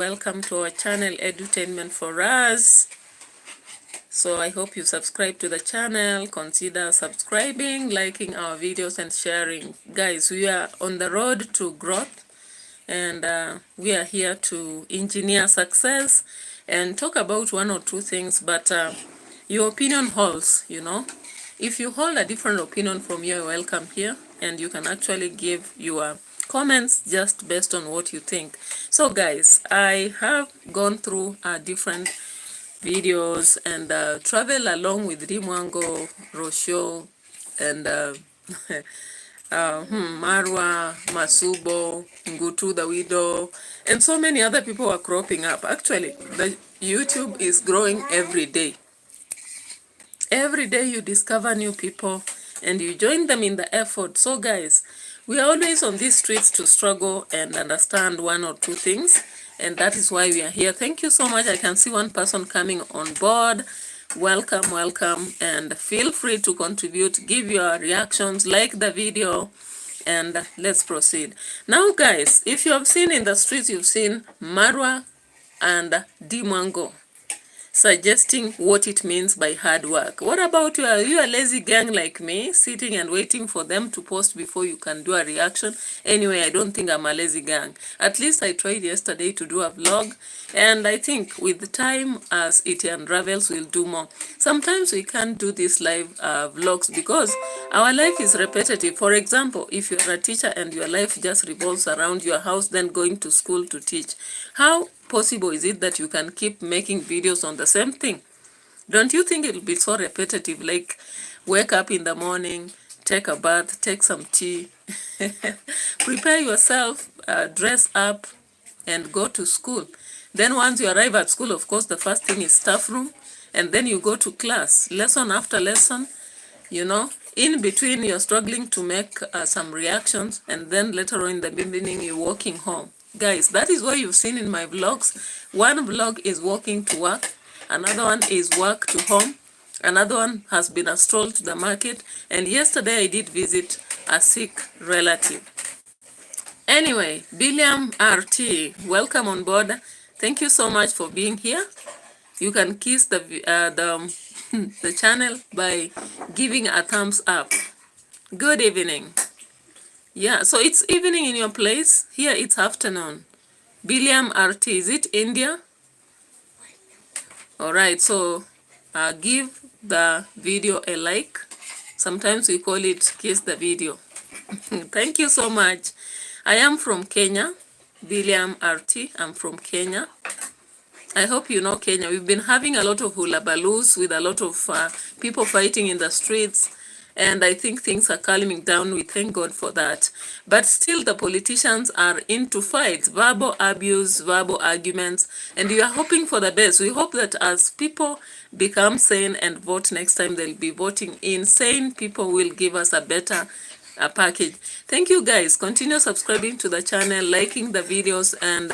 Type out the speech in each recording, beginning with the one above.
Welcome to our channel, Edutainment for Us. So I hope you subscribe to the channel. Consider subscribing, liking our videos and sharing. Guys, we are on the road to growth, and we are here to engineer success and talk about one or two things, but your opinion holds, you know. If you hold a different opinion from you, you're welcome here, and you can actually give your comments just based on what you think. So guys, I have gone through different videos and travel along with MWANGO, Rochelle, and Marwa, MASUBO, Ngutu the widow, and so many other people are cropping up. Actually, the YouTube is growing every day. Every day you discover new people and you join them in the effort. So guys, we are always on these streets to struggle and understand one or two things, and that is why we are here. Thank you so much. I can see one person coming on board. Welcome, welcome, and feel free to contribute, give your reactions, like the video, and let's proceed. Now guys, if you have seen in the streets, you've seen Marwa and MWANGO suggesting what it means by hard work. What about you? Are you a lazy gang like me, sitting and waiting for them to post before you can do a reaction? Anyway, I don't think I'm a lazy gang. At least I tried yesterday to do a vlog, and I think with time as it unravels, we'll do more. Sometimes we can't do these live vlogs because our life is repetitive. For example, if you're a teacher and your life just revolves around your house, then going to school to teach, how possible is it that you can keep making videos on the same thing? Don't you think it'll be so repetitive? Like, wake up in the morning, take a bath, take some tea, prepare yourself, dress up, and go to school. Then once you arrive at school, of course, the first thing is staff room, and then you go to class, lesson after lesson, you know. In between, you're struggling to make some reactions, and then later on in the evening, you're walking home. Guys, that is what you've seen in my vlogs. One vlog is walking to work, another one is work to home, another one has been a stroll to the market, and yesterday I did visit a sick relative. Anyway, William RT, welcome on board. Thank you so much for being here. You can kiss the the channel by giving a thumbs up. Good evening. Yeah, so it's evening in your place. Here it's afternoon. William RT, is it India? All right, so give the video a like. Sometimes we call it kiss the video. Thank you so much. I am from Kenya. William RT, I'm from Kenya. I hope you know Kenya. We've been having a lot of hula baloos with a lot of people fighting in the streets. And I think things are calming down. We thank God for that. But still, the politicians are into fights, verbal abuse, verbal arguments, and we are hoping for the best. We hope that as people become sane and vote next time, they'll be voting in sane people will give us a better package. Thank you, guys. Continue subscribing to the channel, liking the videos, and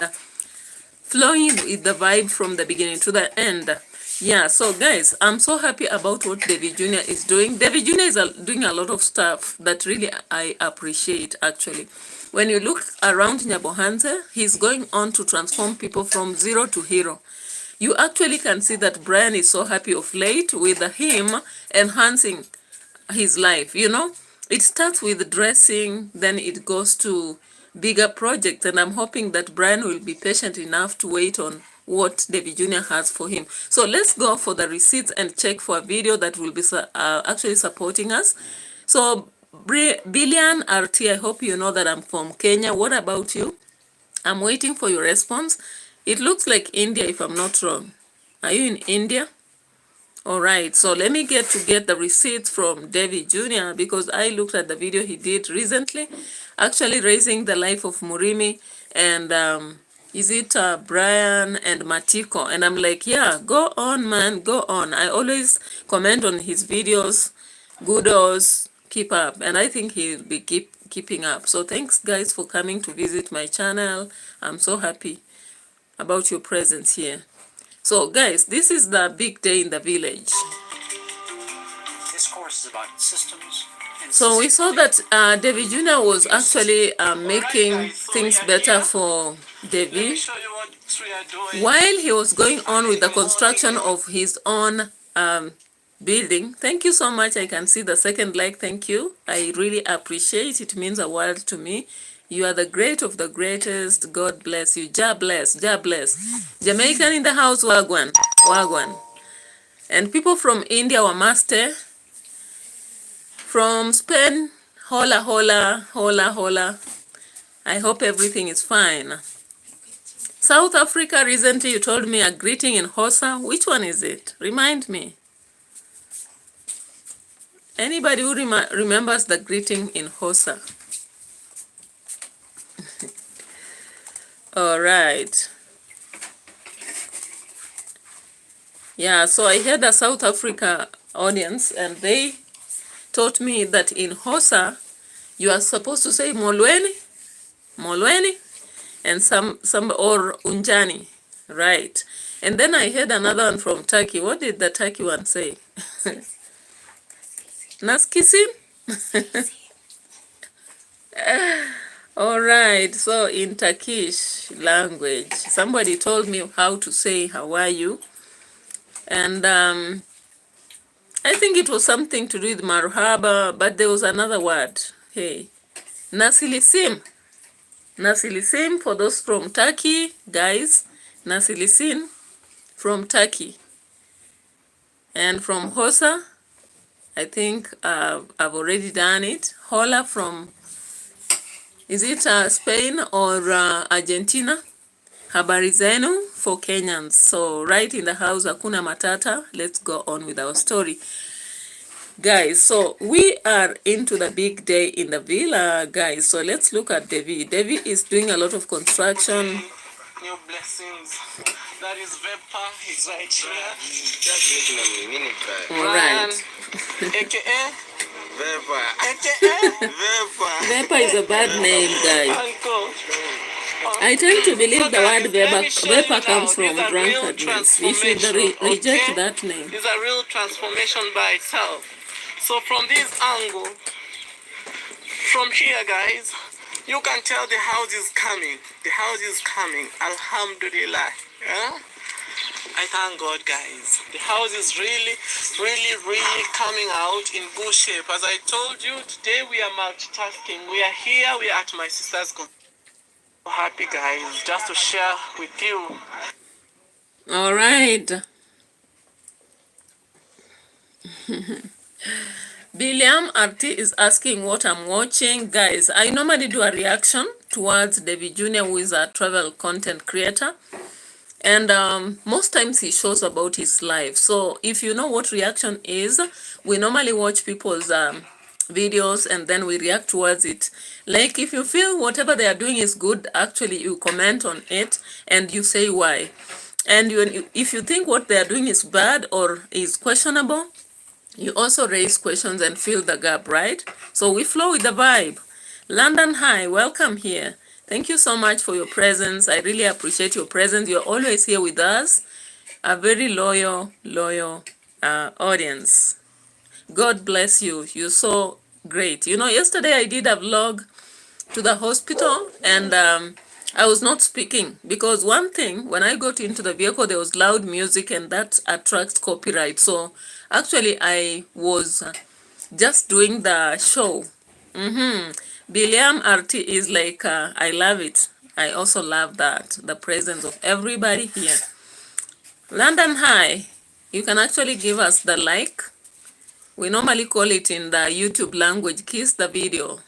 flowing with the vibe from the beginning to the end. Yeah, so guys, I'm so happy about what David Jr. is doing. David Jr. is doing a lot of stuff that really I appreciate, actually. When you look around Nyabohanse, he's going on to transform people from zero to hero. You actually can see that Brian is so happy of late with him enhancing his life, you know. It starts with dressing, then it goes to bigger projects, and I'm hoping that Brian will be patient enough to wait on what David Jr. has for him. So let's go for the receipts and check for a video that will be actually supporting us. So Billion RT, I hope you know that I'm from Kenya. What about you? I'm waiting for your response. It looks like India, if I'm not wrong. Are you in India? All right, so let me get the receipts from David Jr. because I looked at the video he did recently, actually raising the life of Murimi and is it Brian and Matiko? And I'm like, yeah, go on, man, go on. I always comment on his videos, kudos, keep up. And I think he'll be keeping up. So thanks, guys, for coming to visit my channel. I'm so happy about your presence here. So, guys, this is the big day in the village. This course is about systems. So we saw that David Jr. was actually making things better for Devi. while he was going on with the construction of his own building. Thank you so much. I can see the second like. Thank you. I really appreciate it. It means a world to me. You are the great of the greatest. God bless you. Jah bless. Jah bless. Jamaican in the house. Wagwan. Wagwan. And people from India were master. From Spain. Hola, hola, hola, hola. I hope everything is fine. South Africa, recently you told me a greeting in Hosa. Which one is it? Remind me. Anybody who remembers the greeting in Hosa? All right. Yeah, so I had a South Africa audience and they taught me that in Hosa, you are supposed to say Molweni, Molweni, and some or Unjani, right? And then I heard another one from Turkey. What did the Turkey one say? Naskisim? All right, so in Turkish language, somebody told me how to say how are you, and I think it was something to do with marhaba, but there was another word. Hey, nasilisim. Nasilisim for those from Turkey, guys. Nasilisim from Turkey. And from Hosa, I think I've already done it. Hola from, is it Spain or Argentina? Habari zenu for Kenyans. So right in the house, hakuna matata. Let's go on with our story. Guys, so we are into the big day in the villa, guys. So let's look at Devi. Devi is doing a lot of construction. New blessings. That is Vepa. He's right here. All right. AKA Vepa. AKA Vepa. Vepa is a bad name, guys. I tend to believe the word Vepa comes from drunkenness. We should reject that name. It's a real transformation by itself. So from this angle, from here, guys, you can tell the house is coming. The house is coming. Alhamdulillah. Yeah? I thank God, guys. The house is really coming out in good shape. As I told you, today we are multitasking. We are here. We are at my sister's concert. Happy, guys, just to share with you. All right. William RT is asking what I'm watching. Guys, I normally do a reaction towards David Jr., who is a travel content creator. And most times he shows about his life. So if you know what reaction is, we normally watch people's videos and then we react towards it. Like if you feel whatever they are doing is good, actually you comment on it and you say why. And if you think what they are doing is bad or is questionable, you also raise questions and fill the gap, right? So we flow with the vibe. London, hi, welcome here. Thank you so much for your presence. I really appreciate your presence. You're always here with us. A very loyal audience. God bless you. You're so great. You know, yesterday I did a vlog to the hospital and I was not speaking because one thing, when I got into the vehicle, there was loud music and that attracts copyright. So actually I was just doing the show. William RT is like, I love it. I also love that, the presence of everybody here. London, hi. You can actually give us the like. We normally call it in the YouTube language, kiss the video.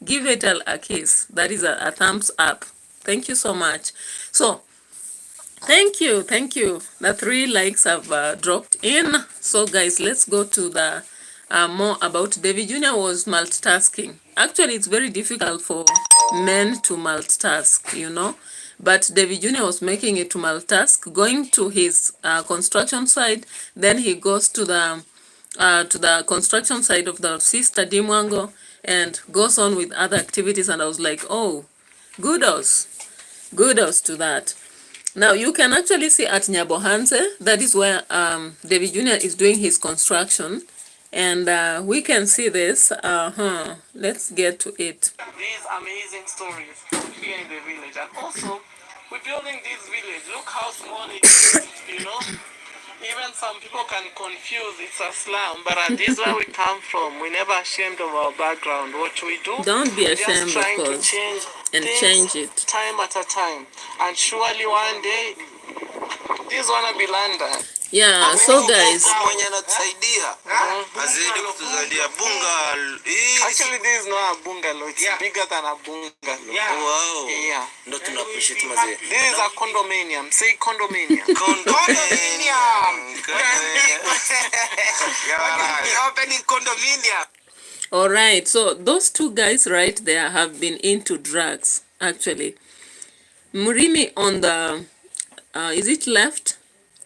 Give it a kiss. That is a thumbs up. Thank you so much. So, thank you. The 3 likes have dropped in. So, guys, let's go to the more about David Jr. was multitasking. Actually, it's very difficult for men to multitask, you know. But David Jr. was making it to multitask, going to his construction site. Then he goes to the construction site of the sister MWANGO and goes on with other activities. And I was like, oh, kudos to that. Now you can actually see at Nyabohanse, that is where David Jr. is doing his construction. And we can see this. Let's get to it. These amazing stories here in the village. And also, We're building this village. Look how small it is, you know? Even some people can confuse it's a slum, but this is where we come from. We're never ashamed of our background. What we do, Don't be just ashamed, of trying to course, change and things change it. time at a time. And surely one day, this wanna be London. Yeah, so guys, Actually, this is not a bungalow. It's bigger than a bungalow. Wow. Yeah. This is a condominium. Say condominium. Condominium. Opening condominium. all right, so those two guys right there have been into drugs, actually. Murimi on the, is it left?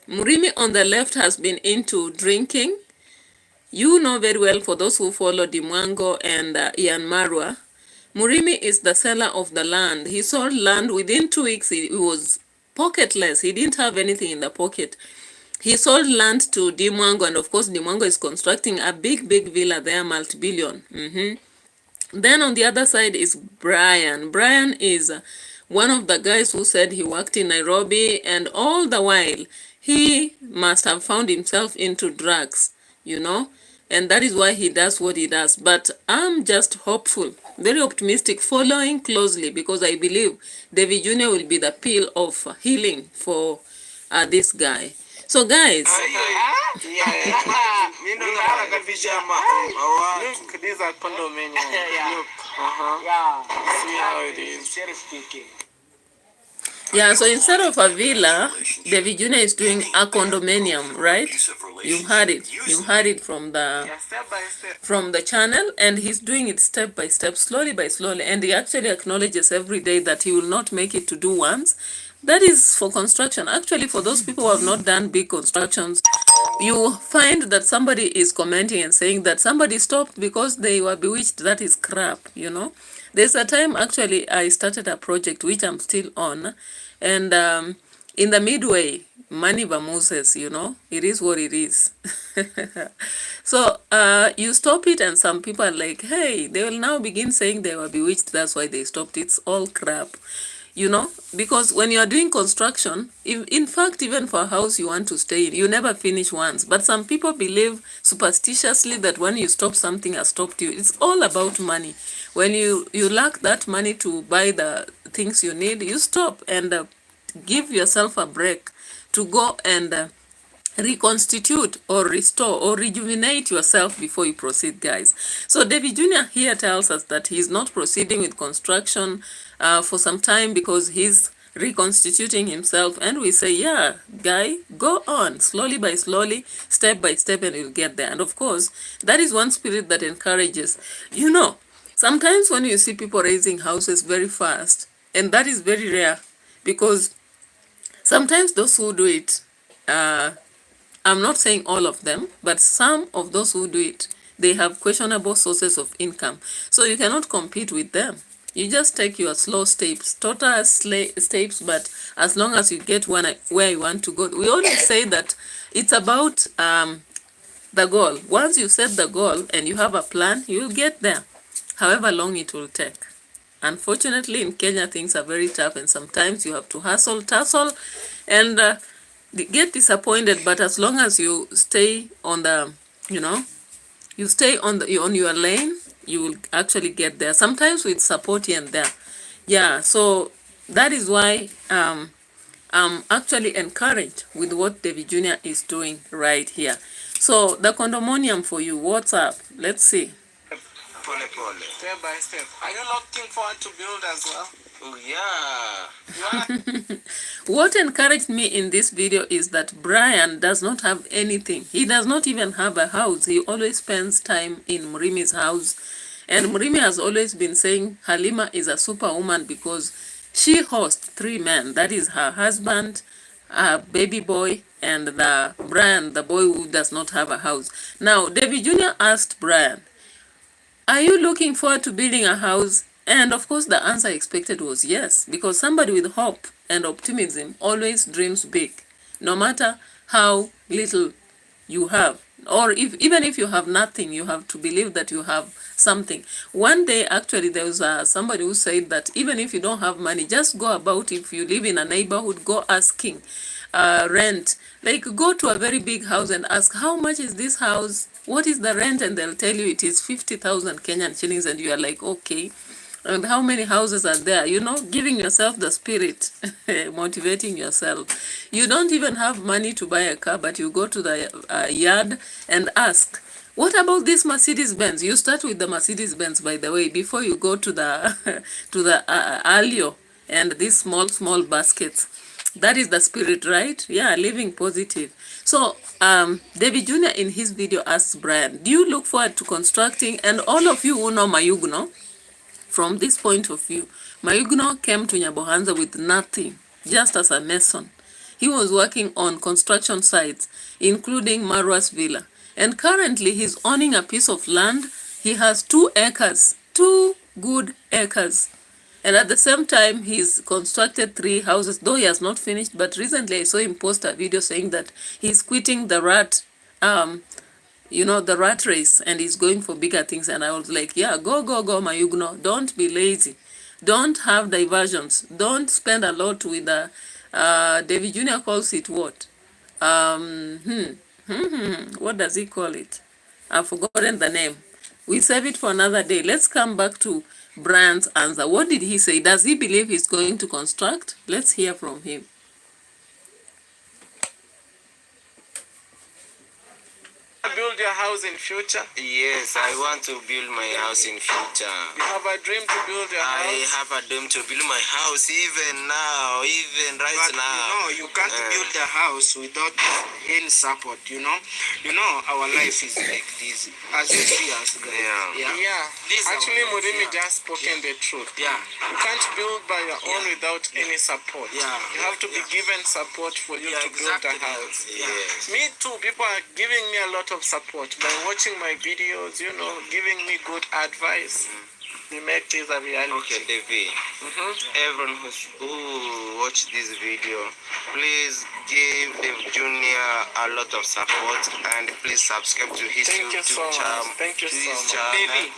Murimi on the left has been into drinking. You know very well, for those who follow the MWANGO and iammarwa, Murimi is the seller of the land. He sold land within 2 weeks. He was pocketless. He didn't have anything in the pocket. He sold land to MWANGO, and of course MWANGO is constructing a big villa there, multi-billion. Then on the other side is Brian. Brian is one of the guys who said he worked in Nairobi, and all the while he must have found himself into drugs, you know, and that is why he does what he does. But I'm just hopeful, very optimistic, following closely, because I believe David Jr. will be the pill of healing for this guy. So guys, Look, these are condominiums. Look, see how it is. yeah, so instead of a villa, David Jr. is doing a condominium, right? You've heard it. You've heard it from the Step by step. from the channel, and he's doing it step by step, slowly by slowly, and he actually acknowledges every day that he will not make it to do once. That is for construction. Actually, for those people who have not done big constructions, you find that somebody is commenting and saying that somebody stopped because they were bewitched. That is crap, you know. There's a time, actually, I started a project which I'm still on, and in the midway, money vamooses, you know. It is what it is. So you stop it, and some people are like, hey, they will now begin saying they were bewitched, that's why they stopped. It's all crap, you know, because when you are doing construction, in fact, even for a house you want to stay in, you never finish once. But some people believe superstitiously that when you stop, something has stopped you. It's all about money. When you lack that money to buy the things you need, you stop and give yourself a break to go and reconstitute or restore or rejuvenate yourself before you proceed, guys. So David Jr. here tells us that he's not proceeding with construction for some time because he's reconstituting himself, and we say, yeah, guy, go on slowly by slowly, step by step, and you'll get there. And of course, that is one spirit that encourages, you know. Sometimes when you see people raising houses very fast, and that is very rare, because sometimes those who do it, I'm not saying all of them, but some of those who do it, they have questionable sources of income. So you cannot compete with them. You just take your slow steps, total steps, but as long as you get where you want to go. We always say that it's about the goal. Once you set the goal and you have a plan, you'll get there, however long it will take. Unfortunately, in Kenya, things are very tough, and sometimes you have to hustle, tussle, and get disappointed. But as long as you stay on the, you know, you stay on your lane, you will actually get there. Sometimes with support here and there. Yeah, so that is why I'm actually encouraged with what David Jr. is doing right here. So the condominium for you, what's up? Let's see. Step by step. Are you looking forward to build as well? Oh yeah. What encouraged me in this video is that Brian does not have anything. He does not even have a house. He always spends time in Murimi's house. And Murimi has always been saying Halima is a superwoman because she hosts 3 men. That is her husband, her baby boy, and the Brian, the boy who does not have a house. Now, David Jr. asked Brian, are you looking forward to building a house? And of course, the answer expected was yes, because somebody with hope and optimism always dreams big, no matter how little you have. or even if you have nothing, you have to believe that you have something. One day, actually, there was somebody who said that even if you don't have money, just go about. If you live in a neighborhood, go asking rent. Like, go to a very big house and ask, how much is this house? What is the rent? And they'll tell you it is 50,000 Kenyan shillings, and you are like, okay. And how many houses are there? You know, giving yourself the spirit, motivating yourself. You don't even have money to buy a car, but you go to the yard and ask, what about this Mercedes Benz? You start with the Mercedes Benz, by the way, before you go to the to the Alio and these small baskets. That is the spirit, right? Yeah, living positive. So David Jr. in his video asks Brian, do you look forward to constructing? And all of you who know Mayugno, from this point of view, Mayugno came to Nyabohanza with nothing, just as a mason. He was working on construction sites, including Marwa's villa. And currently, he's owning a piece of land. He has 2 acres, 2 good acres. And at the same time, he's constructed 3 houses, though he has not finished. But recently, I saw him post a video saying that he's quitting the the rat race, and he's going for bigger things. And I was like, yeah, go, Mayugno. Don't be lazy. Don't have diversions. Don't spend a lot with the, David Jr. calls it what? What does he call it? I've forgotten the name. We save it for another day. Let's come back to Brian's answer. What did he say? Does he believe he's going to construct? Let's hear from him. Build your house in future? Yes, I want to build my house in future. You have a dream to build your house? I have a dream to build my house even now, even right but now. You can't build a house without any support, you know. You know, our life is like this. As you see us. Actually, Murimi just spoken the truth. Yeah. You can't build by your own without any support. Yeah. You have to be given support for you to build a house. Yes. Me too. People are giving me a lot of support by watching my videos, giving me good advice. We make this a reality. Okay, Devi. Everyone who watched this video, please give Dev Jr. a lot of support, and please subscribe to his YouTube channel. Thank you so much. Baby.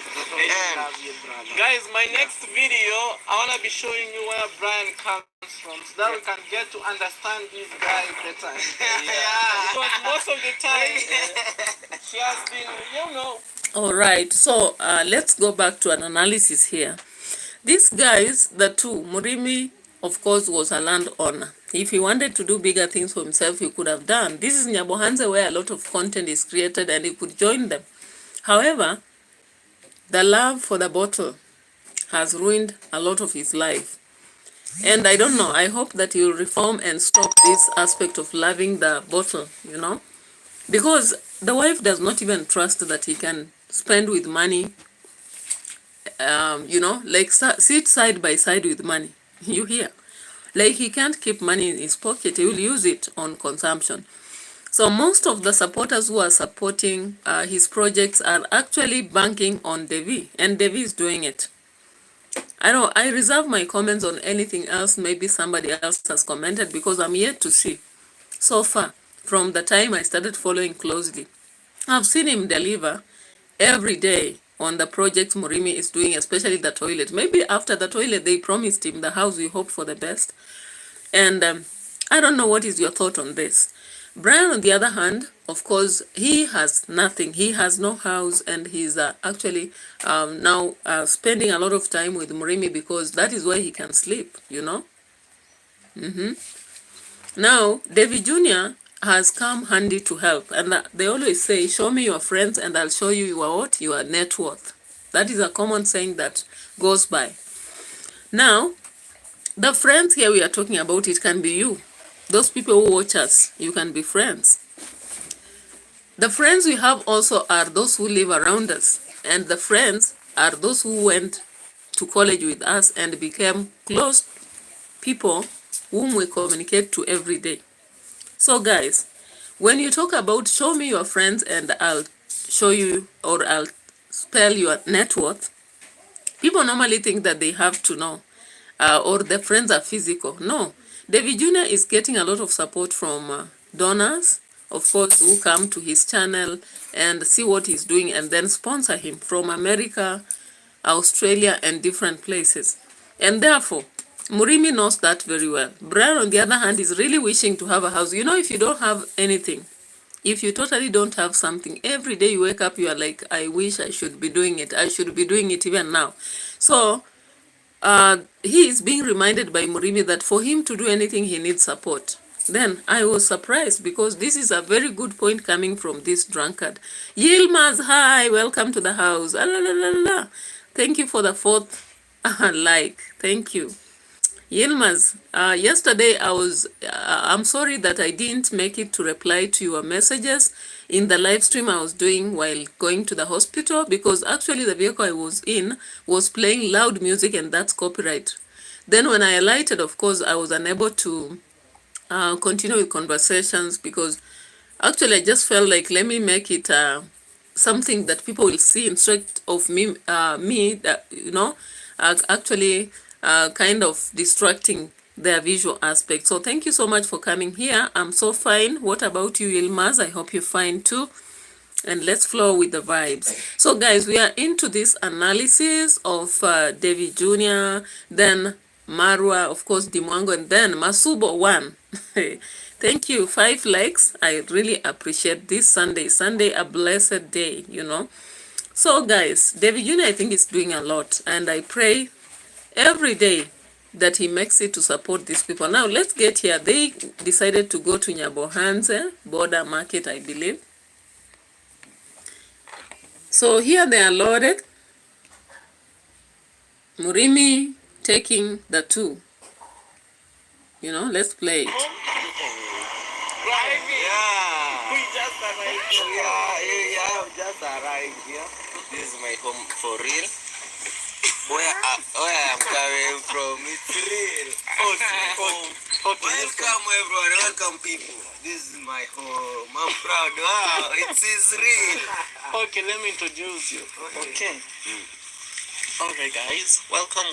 Guys, my next video, I want to be showing you where Brian comes from, so that we can get to understand this guy better. Because most of the time, she has been, All right, so let's go back to an analysis here. These guys, the two, Murimi, of course, was a landowner. If he wanted to do bigger things for himself, he could have done. This is Nyabohanza, where a lot of content is created, and he could join them. However, the love for the bottle has ruined a lot of his life. And I don't know, I hope that he'll reform and stop this aspect of loving the bottle, Because the wife does not even trust that he can spend with money, like sit side by side with money. You hear? Like, he can't keep money in his pocket. He will use it on consumption. So most of the supporters who are supporting his projects are actually banking on Devi, and Devi is doing it. I reserve my comments on anything else maybe somebody else has commented, because I'm yet to see so far from the time I started following closely. I've seen him deliver every day on the projects Murimi is doing, especially the toilet. Maybe after the toilet, they promised him the house. We hope for the best. And I don't know, what is your thought on this? Brian, on the other hand, of course, he has nothing. He has no house, and he's actually now spending a lot of time with Murimi, because that is where he can sleep, Now, David Jr. has come handy to help. And they always say, show me your friends and I'll show you your net worth. That is a common saying that goes by. Now, the friends here we are talking about, it can be you. Those people who watch us, you can be friends. The friends we have also are those who live around us. And the friends are those who went to college with us and became close people whom we communicate to every day. So guys, when you talk about show me your friends and I'll show you, or I'll spell your net worth, people normally think that they have to know, or the friends are physical. No, David Jr. is getting a lot of support from donors, of course, who come to his channel and see what he's doing and then sponsor him from America, Australia, and different places. And therefore, Murimi knows that very well. Brian, on the other hand, is really wishing to have a house. You know, if you don't have anything, if you totally don't have something, every day you wake up, you are like, I wish I should be doing it. I should be doing it even now. So he is being reminded by Murimi that for him to do anything, he needs support. Then I was surprised because this is a very good point coming from this drunkard. Yilmaz, hi, welcome to the house. Thank you for the 4th like. Thank you. Yilmaz, yesterday I'm sorry that I didn't make it to reply to your messages in the live stream I was doing while going to the hospital, because actually the vehicle I was in was playing loud music and that's copyright. Then when I alighted, of course, I was unable to continue with conversations because actually I just felt like, let me make it something that people will see instead of me that, you know, actually kind of distracting their visual aspect. So thank you so much for coming here. I'm so fine. What about you, Yilmaz? I hope you're fine too. And let's flow with the vibes. So guys, we are into this analysis of David Jr., then Marwa, of course, MWANGO, and then MASUBO 1. Thank you. 5 likes. I really appreciate this Sunday. Sunday, a blessed day, you know. So guys, David Jr., I think is doing a lot. And I pray every day that he makes it to support these people. Now, let's get here. They decided to go to Nyabohanse border market, I believe. So here they are loaded. Murimi taking the 2. You know, let's play it. Yeah. We just arrived here. Yeah, we just arrived here. This is my home for real. Where I'm coming from, it's real. Okay. Welcome everyone, welcome people. This is my home. I'm proud. Wow, it is real. Okay, let me introduce you. Okay. Alright guys, welcome.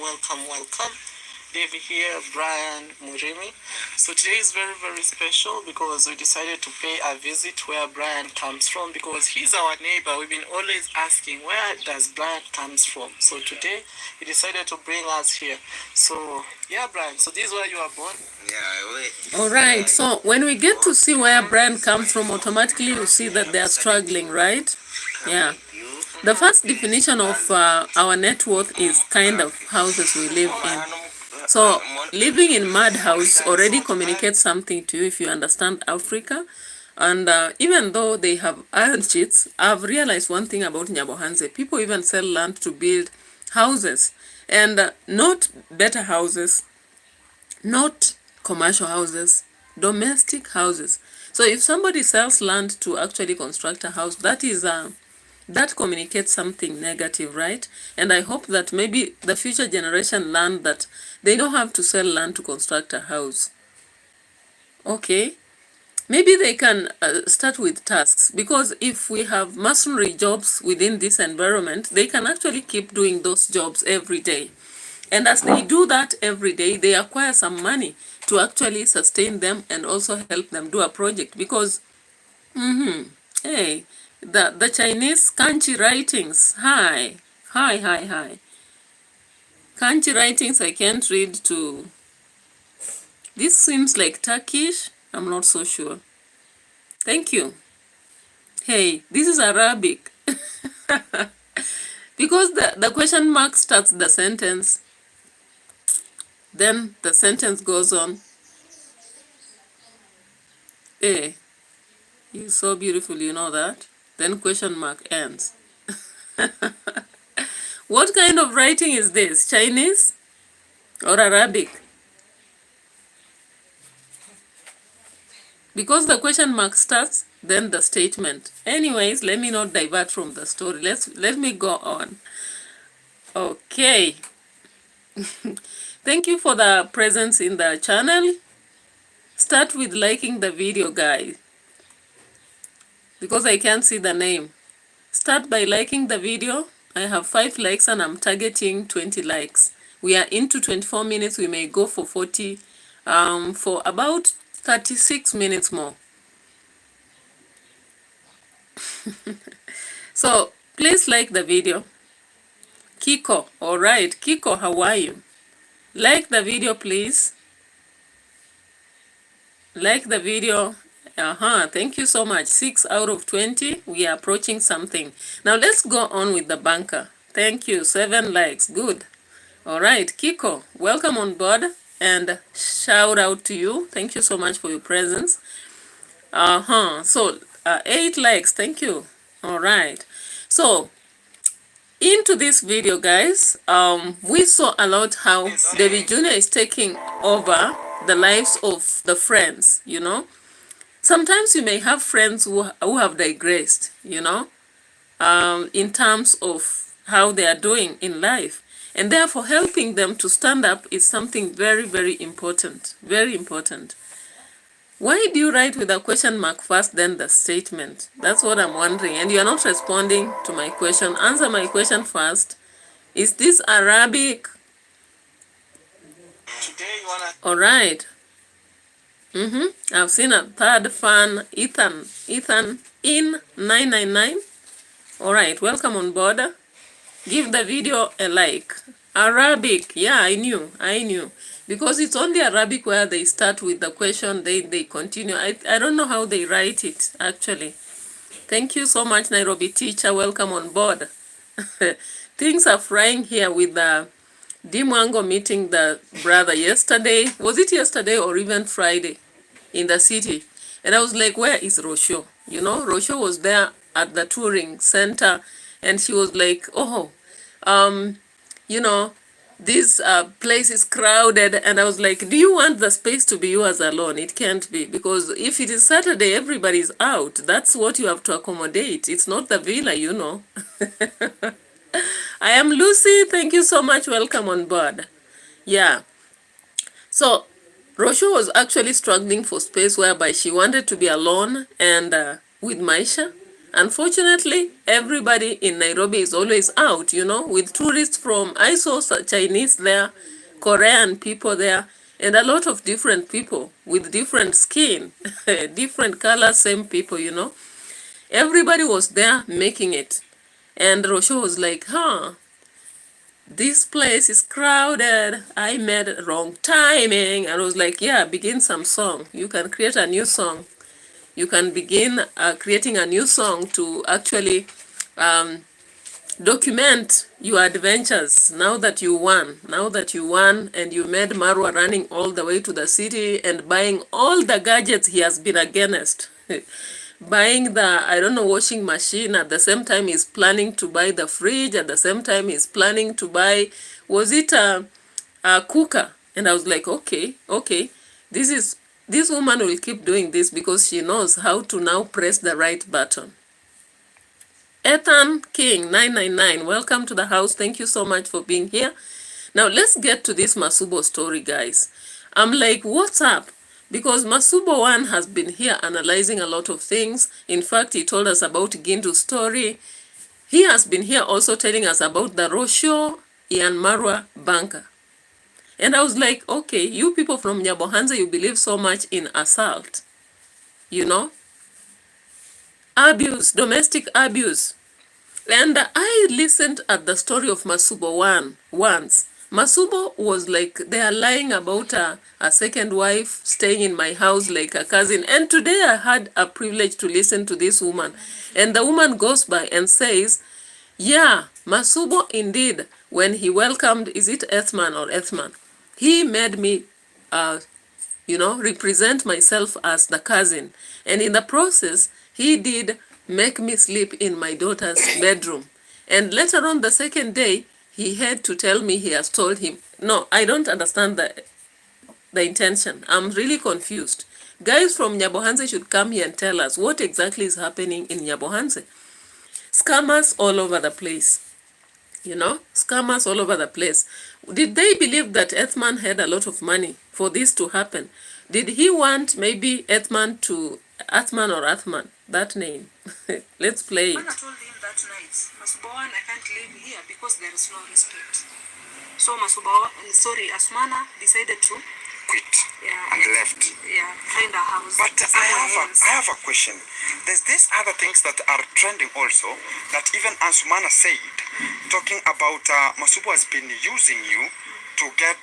David here, Brian, Murimi. So today is very, very special because we decided to pay a visit where Brian comes from, because he's our neighbor. We've been always asking, where does Brian comes from? So today he decided to bring us here. So yeah, Brian, so this is where you are born? Yeah, wait. All right, so when we get to see where Brian comes from, automatically you see that they are struggling, right? Yeah. The first definition of our net worth is kind of houses we live in. So living in mud house already communicates something to you if you understand Africa. And even though they have iron sheets, I've realized one thing about Nyabohanse. People even sell land to build houses, and not better houses, not commercial houses, domestic houses. So if somebody sells land to actually construct a house, that is that communicates something negative, right? And I hope that maybe the future generation learn that they don't have to sell land to construct a house. Okay, maybe they can start with tasks, because if we have masonry jobs within this environment, they can actually keep doing those jobs every day. And as they do that every day, they acquire some money to actually sustain them and also help them do a project. Because, hey, the Chinese kanji writings, hi. Kanji writings I can't read to. This seems like Turkish. I'm not so sure. Thank you. Hey, this is Arabic. Because the question mark starts the sentence. Then the sentence goes on. Hey, you're so beautiful, you know that? Then question mark ends. What kind of writing is this? Chinese or Arabic? Because the question mark starts, then the statement. Anyways, let me not divert from the story. Let me go on. Okay. Thank you for the presence in the channel. Start with liking the video, guys, because I can't see the name. Start by liking the video. I have 5 likes and I'm targeting 20 likes. We are into 24 minutes. We may go for 40, for about 36 minutes more. So please like the video. Kiko, all right. Kiko, how are you? Like the video, please. Like the video. Thank you so much. 6 out of 20. We are approaching something. Now let's go on with the banker. Thank you. 7 likes. Good. All right, Kiko, welcome on board and shout out to you. Thank you so much for your presence. So 8 likes. Thank you. All right. So into this video, guys, we saw a lot how David Jr. is taking over the lives of the friends, you know. Sometimes you may have friends who have digressed, you know, in terms of how they are doing in life. And therefore, helping them to stand up is something very, very important. Very important. Why do you write with a question mark first, then the statement? That's what I'm wondering. And you are not responding to my question. Answer my question first. Is this Arabic? All right. I've seen a third fan, Ethan in 999. All right, welcome on board. Give the video a like. Arabic, yeah, I knew. Because it's only Arabic where they start with the question, they continue. I don't know how they write it, actually. Thank you so much, Nairobi teacher. Welcome on board. Things are frying here with the MWANGO meeting the brother yesterday. Was it yesterday or even Friday in the city? And I was like, where is Rosho? You know, Rosho was there at the touring center and she was like, oh, you know, this place is crowded. And I was like, do you want the space to be yours alone? It can't be, because if it is Saturday, everybody's out. That's what you have to accommodate. It's not the villa, you know. I am Lucy. Thank you so much. Welcome on board. Yeah. So Rosho was actually struggling for space whereby she wanted to be alone and with Maisha. Unfortunately, everybody in Nairobi is always out, you know, with tourists from, I saw Chinese there, Korean people there, and a lot of different people with different skin, different colors, same people, you know. Everybody was there making it. And Rosho was like, this place is crowded. I made wrong timing. And I was like, yeah, begin some song. You can create a new song. You can begin creating a new song to actually document your adventures now that you won. Now that you won and you made Marwa running all the way to the city and buying all the gadgets he has been against. Buying the, I don't know, washing machine. At the same time, he's planning to buy the fridge. At the same time, he's planning to buy, was it a cooker? And I was like, okay, this woman will keep doing this because she knows how to now press the right button. Ethan King 999, welcome to the house. Thank you so much for being here. Now let's get to this MASUBO story, guys. I'm like, what's up? Because MASUBO 1 has been here analyzing a lot of things. In fact, he told us about Gindu's story. He has been here also telling us about the Rosho iammarwa banker. And I was like, okay, you people from Nyabohanze, you believe so much in assault. You know? Abuse, domestic abuse. And I listened at the story of MASUBO 1 once. MASUBO was like, they are lying about a second wife staying in my house like a cousin. And today I had a privilege to listen to this woman. And the woman goes by and says, yeah, MASUBO indeed, when he welcomed, is it Ethman or Ethman? He made me, you know, represent myself as the cousin. And in the process, he did make me sleep in my daughter's bedroom. And later on the second day, he had to tell me he has told him. No, I don't understand the intention. I'm really confused. Guys from Nyabohanze should come here and tell us what exactly is happening in Nyabohanze. Scammers all over the place. You know, scammers all over the place. Did they believe that Ethman had a lot of money for this to happen? Did he want maybe Ethman to, Athman or Athman, that name? Let's play it. I told him that night, MASUBO 1, I can't live here because there is no respect. So Asmana decided to quit and left. Yeah, find a house. was But someone else. I have a question. There's these other things that are trending also, that even Ansumana said, talking about MASUBO has been using you to get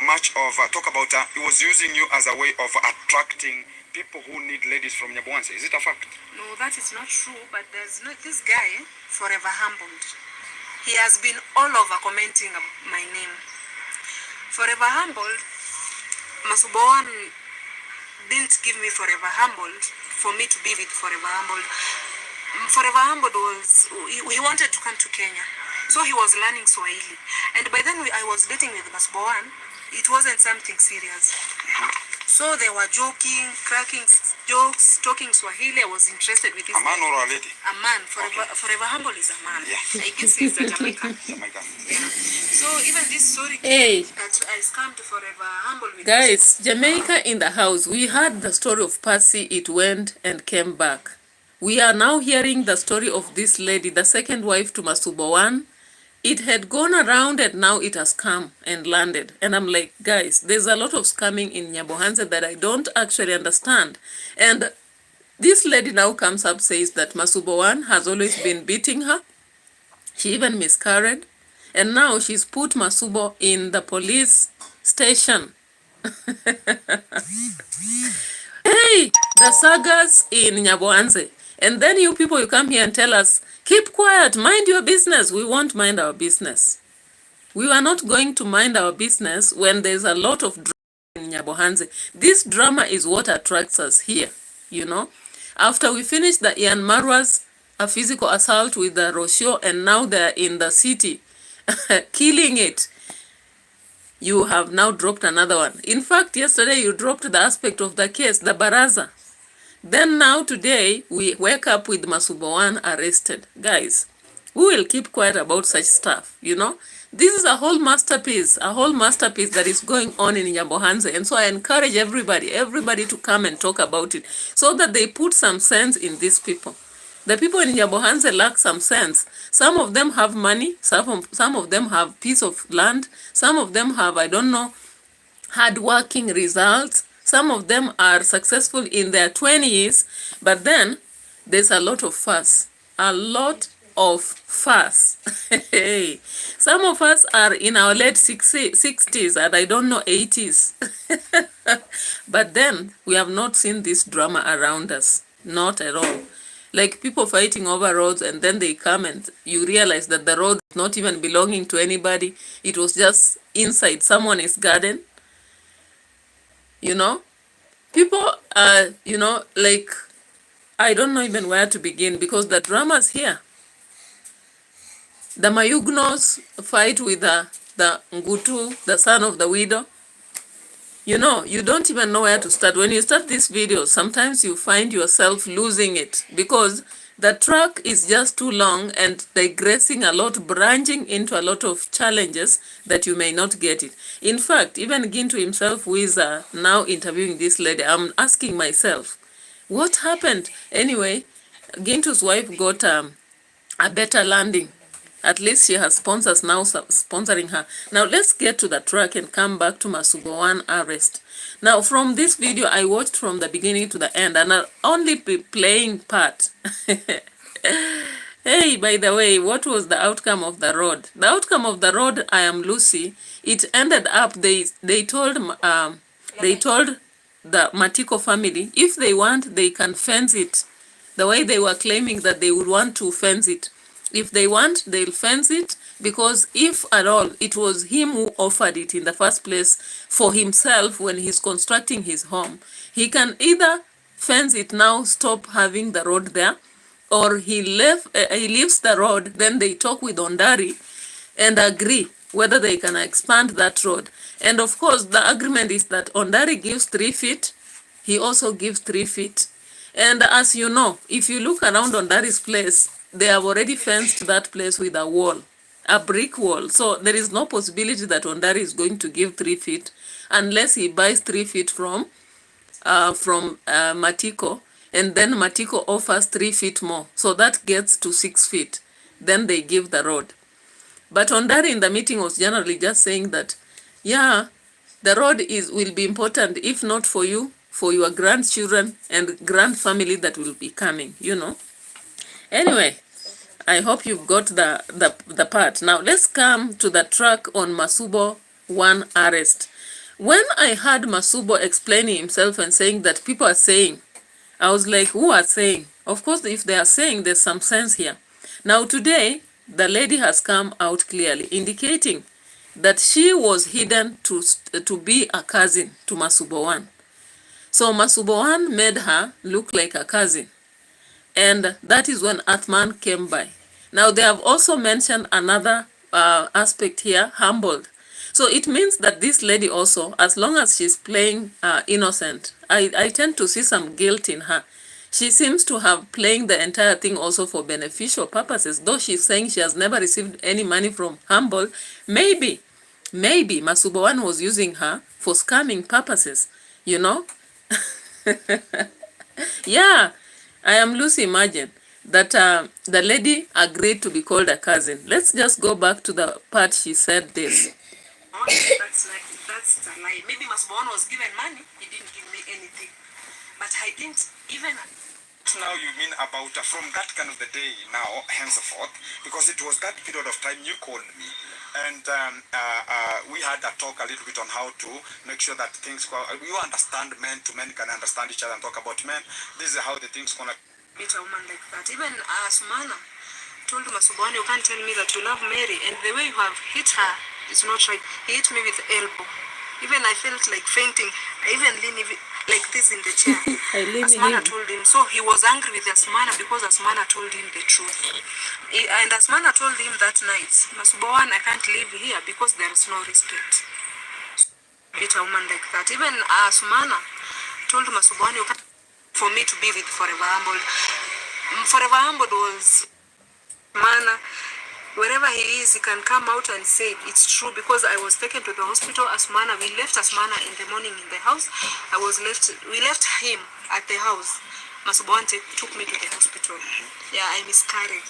much of, talk about, he was using you as a way of attracting people who need ladies from Nyabuanse. Is it a fact? No, that is not true, but there's no, this guy, Forever Humbled. He has been all over commenting my name. Forever Humbled, MASUBO didn't give me Forever Humbled for me to be with Forever Humbled. Forever Humbled was, he wanted to come to Kenya. So he was learning Swahili. And by then I was dating with MASUBO. It wasn't something serious. So they were joking, cracking jokes, talking Swahili. I was interested with this. A man or a lady? A man. Forever Humble is a man. Yeah. I guess he's a Jamaican. Jamaican. Yeah. So even this story Hey. that I scammed Forever Humble with. Guys, Jamaica in the house. We heard the story of Percy. It went and came back. We are now hearing the story of this lady, the second wife to MASUBO. It had gone around and now it has come and landed. And I'm like, guys, there's a lot of scamming in Nyabohanse that I don't actually understand. And this lady now comes up, says that MASUBO has always been beating her. She even miscarried. And now she's put MASUBO in the police station. Hey, the sagas in Nyabohanse. And then you people, you come here and tell us, keep quiet, mind your business. We won't mind our business. We are not going to mind our business when there's a lot of drama in Nyabohanse. This drama is what attracts us here, you know. After we finished the iammarwa's a physical assault with the Roshio, and now they're in the city killing it, you have now dropped another one. In fact, yesterday you dropped the aspect of the case, the Baraza. Then now today, we wake up with MASUBO arrested. Guys, we will keep quiet about such stuff, you know. This is a whole masterpiece that is going on in Nyabohanse. And so I encourage everybody to come and talk about it so that they put some sense in these people. The people in Nyabohanse lack some sense. Some of them have money, some of them have piece of land, some of them have, I don't know, hard-working results. Some of them are successful in their 20s, but then there's a lot of fuss. A lot of fuss. Some of us are in our late 60s and I don't know 80s. But then we have not seen this drama around us. Not at all. Like people fighting over roads, and then they come and you realize that the road is not even belonging to anybody. It was just inside someone's garden. You know, people are, you know, like, I don't know even where to begin because the drama's here. The Mayugnos fight with the Ngutu, the son of the widow. You know, you don't even know where to start. When you start this video, sometimes you find yourself losing it because the track is just too long and digressing a lot, branching into a lot of challenges that you may not get it. In fact, even Gintu himself, who is now interviewing this lady, I'm asking myself, what happened? Anyway, Gintu's wife got a better landing. At least she has sponsors now sponsoring her. Now let's get to the track and come back to MASUBO arrest. Now from this video, I watched from the beginning to the end and I'll only be playing part. Hey, by the way, what was the outcome of the road? The outcome of the road, I Am Lucy, it ended up, they told the Matiko family, if they want, they can fence it. The way they were claiming that they would want to fence it. If they want, they'll fence it, because if at all, it was him who offered it in the first place for himself when he's constructing his home. He can either fence it now, stop having the road there, or he leaves the road, then they talk with Ondari and agree whether they can expand that road. And of course, the agreement is that Ondari gives 3 feet, he also gives 3 feet. And as you know, if you look around Ondari's place, they have already fenced that place with a wall, a brick wall. So there is no possibility that Ondari is going to give 3 feet unless he buys 3 feet from Matiko, and then Matiko offers 3 feet more. So that gets to 6 feet. Then they give the road. But Ondari in the meeting was generally just saying that, yeah, the road will be important, if not for you, for your grandchildren and grand family that will be coming, you know. Anyway, I hope you've got the part. Now let's come to the track on MASUBO 1 arrest. When I heard MASUBO explaining himself and saying that people are saying, I was like, who are saying? Of course, if they are saying, there's some sense here. Now today, the lady has come out clearly, indicating that she was hidden to be a cousin to MASUBO 1. So MASUBO 1 made her look like a cousin. And that is when Athman came by. Now they have also mentioned another aspect here, humbled. So it means that this lady also, as long as she's playing innocent, I tend to see some guilt in her. She seems to have playing the entire thing also for beneficial purposes. Though she's saying she has never received any money from Humble, maybe MASUBO 1 was using her for scamming purposes, you know? Yeah, I am Lucy. Imagine that the lady agreed to be called a cousin. Let's just go back to the part she said this. That's a lie. Maybe MASUBO 1 was given money, he didn't give me anything. But I didn't even... Now you mean about from that kind of the day now, henceforth, because it was that period of time you called me. And we had a talk a little bit on how to make sure that things go. You understand, men to men can understand each other and talk about men. This is how the things gonna meet a woman like that. Even Sumana told MASUBO 1, you can't tell me that you love Mary, and the way you have hit her is not right. He hit me with the elbow. Even I felt like fainting. I even leaned like this in the chair. Asmana told him. So he was angry with Asmana because Asmana told him the truth. And Asmana told him that night, MASUBO 1, I can't live here because there is no respect. Beat a woman like that. Even Asmana told MASUBO 1, you can't for me to be with Forever Humbled. Forever Humbled was Mana. Wherever he is, he can come out and say it's true because I was taken to the hospital. Asmana, we left Asmana in the morning in the house. We left him at the house. MASUBO 1 took me to the hospital. Yeah, I miscarried.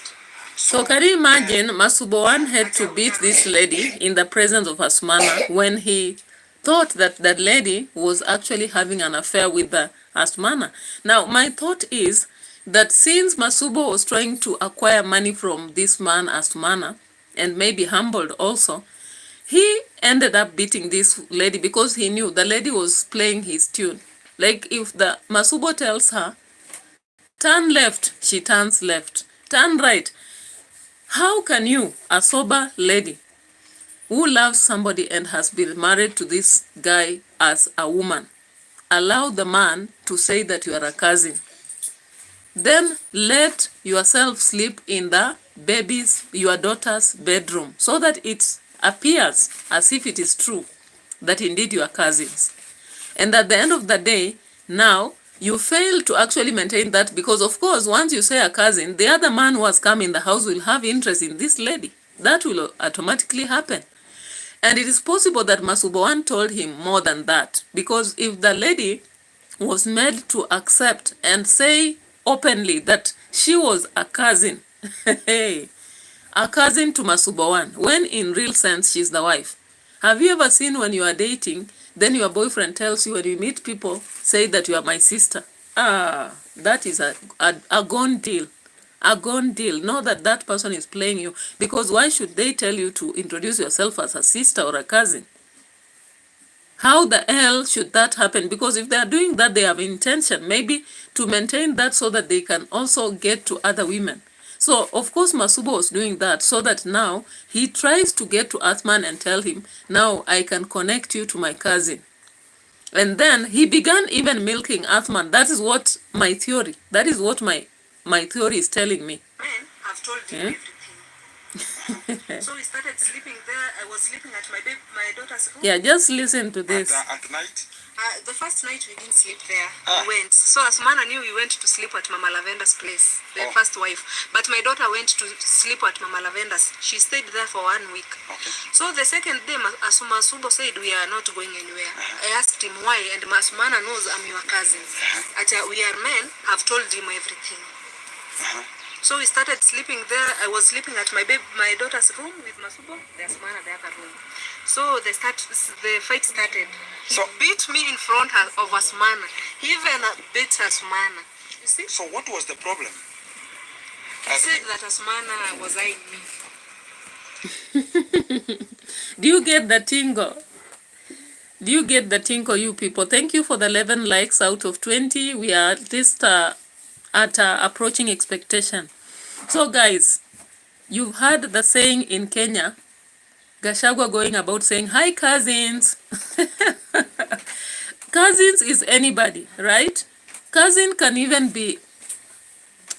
So can you imagine MASUBO 1 had to beat this lady in the presence of Asmana when he thought that that lady was actually having an affair with the Asmana. Now, my thought is that since MASUBO was trying to acquire money from this man Asmana, and maybe Humbled also, he ended up beating this lady because he knew the lady was playing his tune. Like if the MASUBO tells her, turn left, she turns left. Turn right. How can you, a sober lady, who loves somebody and has been married to this guy as a woman, allow the man to say that you are a cousin? Then let yourself sleep in the your daughter's bedroom so that it appears as if it is true that indeed you are cousins. And at the end of the day, now you fail to actually maintain that because, of course, once you say a cousin, the other man who has come in the house will have interest in this lady. That will automatically happen. And it is possible that MASUBO 1 told him more than that, because if the lady was made to accept and say openly that she was a cousin, a cousin to MASUBO 1, when in real sense she's the wife. Have you ever seen when you are dating, then your boyfriend tells you when you meet people, say that you are my sister? That is a gone deal. A gone deal. Know that that person is playing you, because why should they tell you to introduce yourself as a sister or a cousin? How the hell should that happen? Because if they are doing that, they have intention maybe to maintain that so that they can also get to other women. So, of course, MASUBO was doing that so that now he tries to get to Athman and tell him, now I can connect you to my cousin. And then he began even milking Athman. That is what my theory, that is what my theory is telling me. Men have told him everything. So we started sleeping there. I was sleeping at my daughter's room. Yeah, just listen to this. At night? The first night we didn't sleep there. We went. So Asmana knew we went to sleep at Mama Lavender's place, the first wife. But my daughter went to sleep at Mama Lavender's. She stayed there for 1 week. Okay. So the second day, MASUBO said we are not going anywhere. I asked him why, and Asmana knows I'm your cousin. We are men, have told him everything. So we started sleeping there. I was sleeping at my daughter's room with MASUBO. There's Asmana the other room. So the fight started. He So- beat me in front of Asmana. He even beat Asmana. You see? So what was the problem? He said that Asmana was eyeing me. Do you get the tingle? Do you get the tingle, you people? Thank you for the 11 likes out of 20. We are at least at approaching expectation. So guys, you've heard the saying in Kenya, Gachagua going about saying, hi cousins. Cousins is anybody, right? Cousin can even be,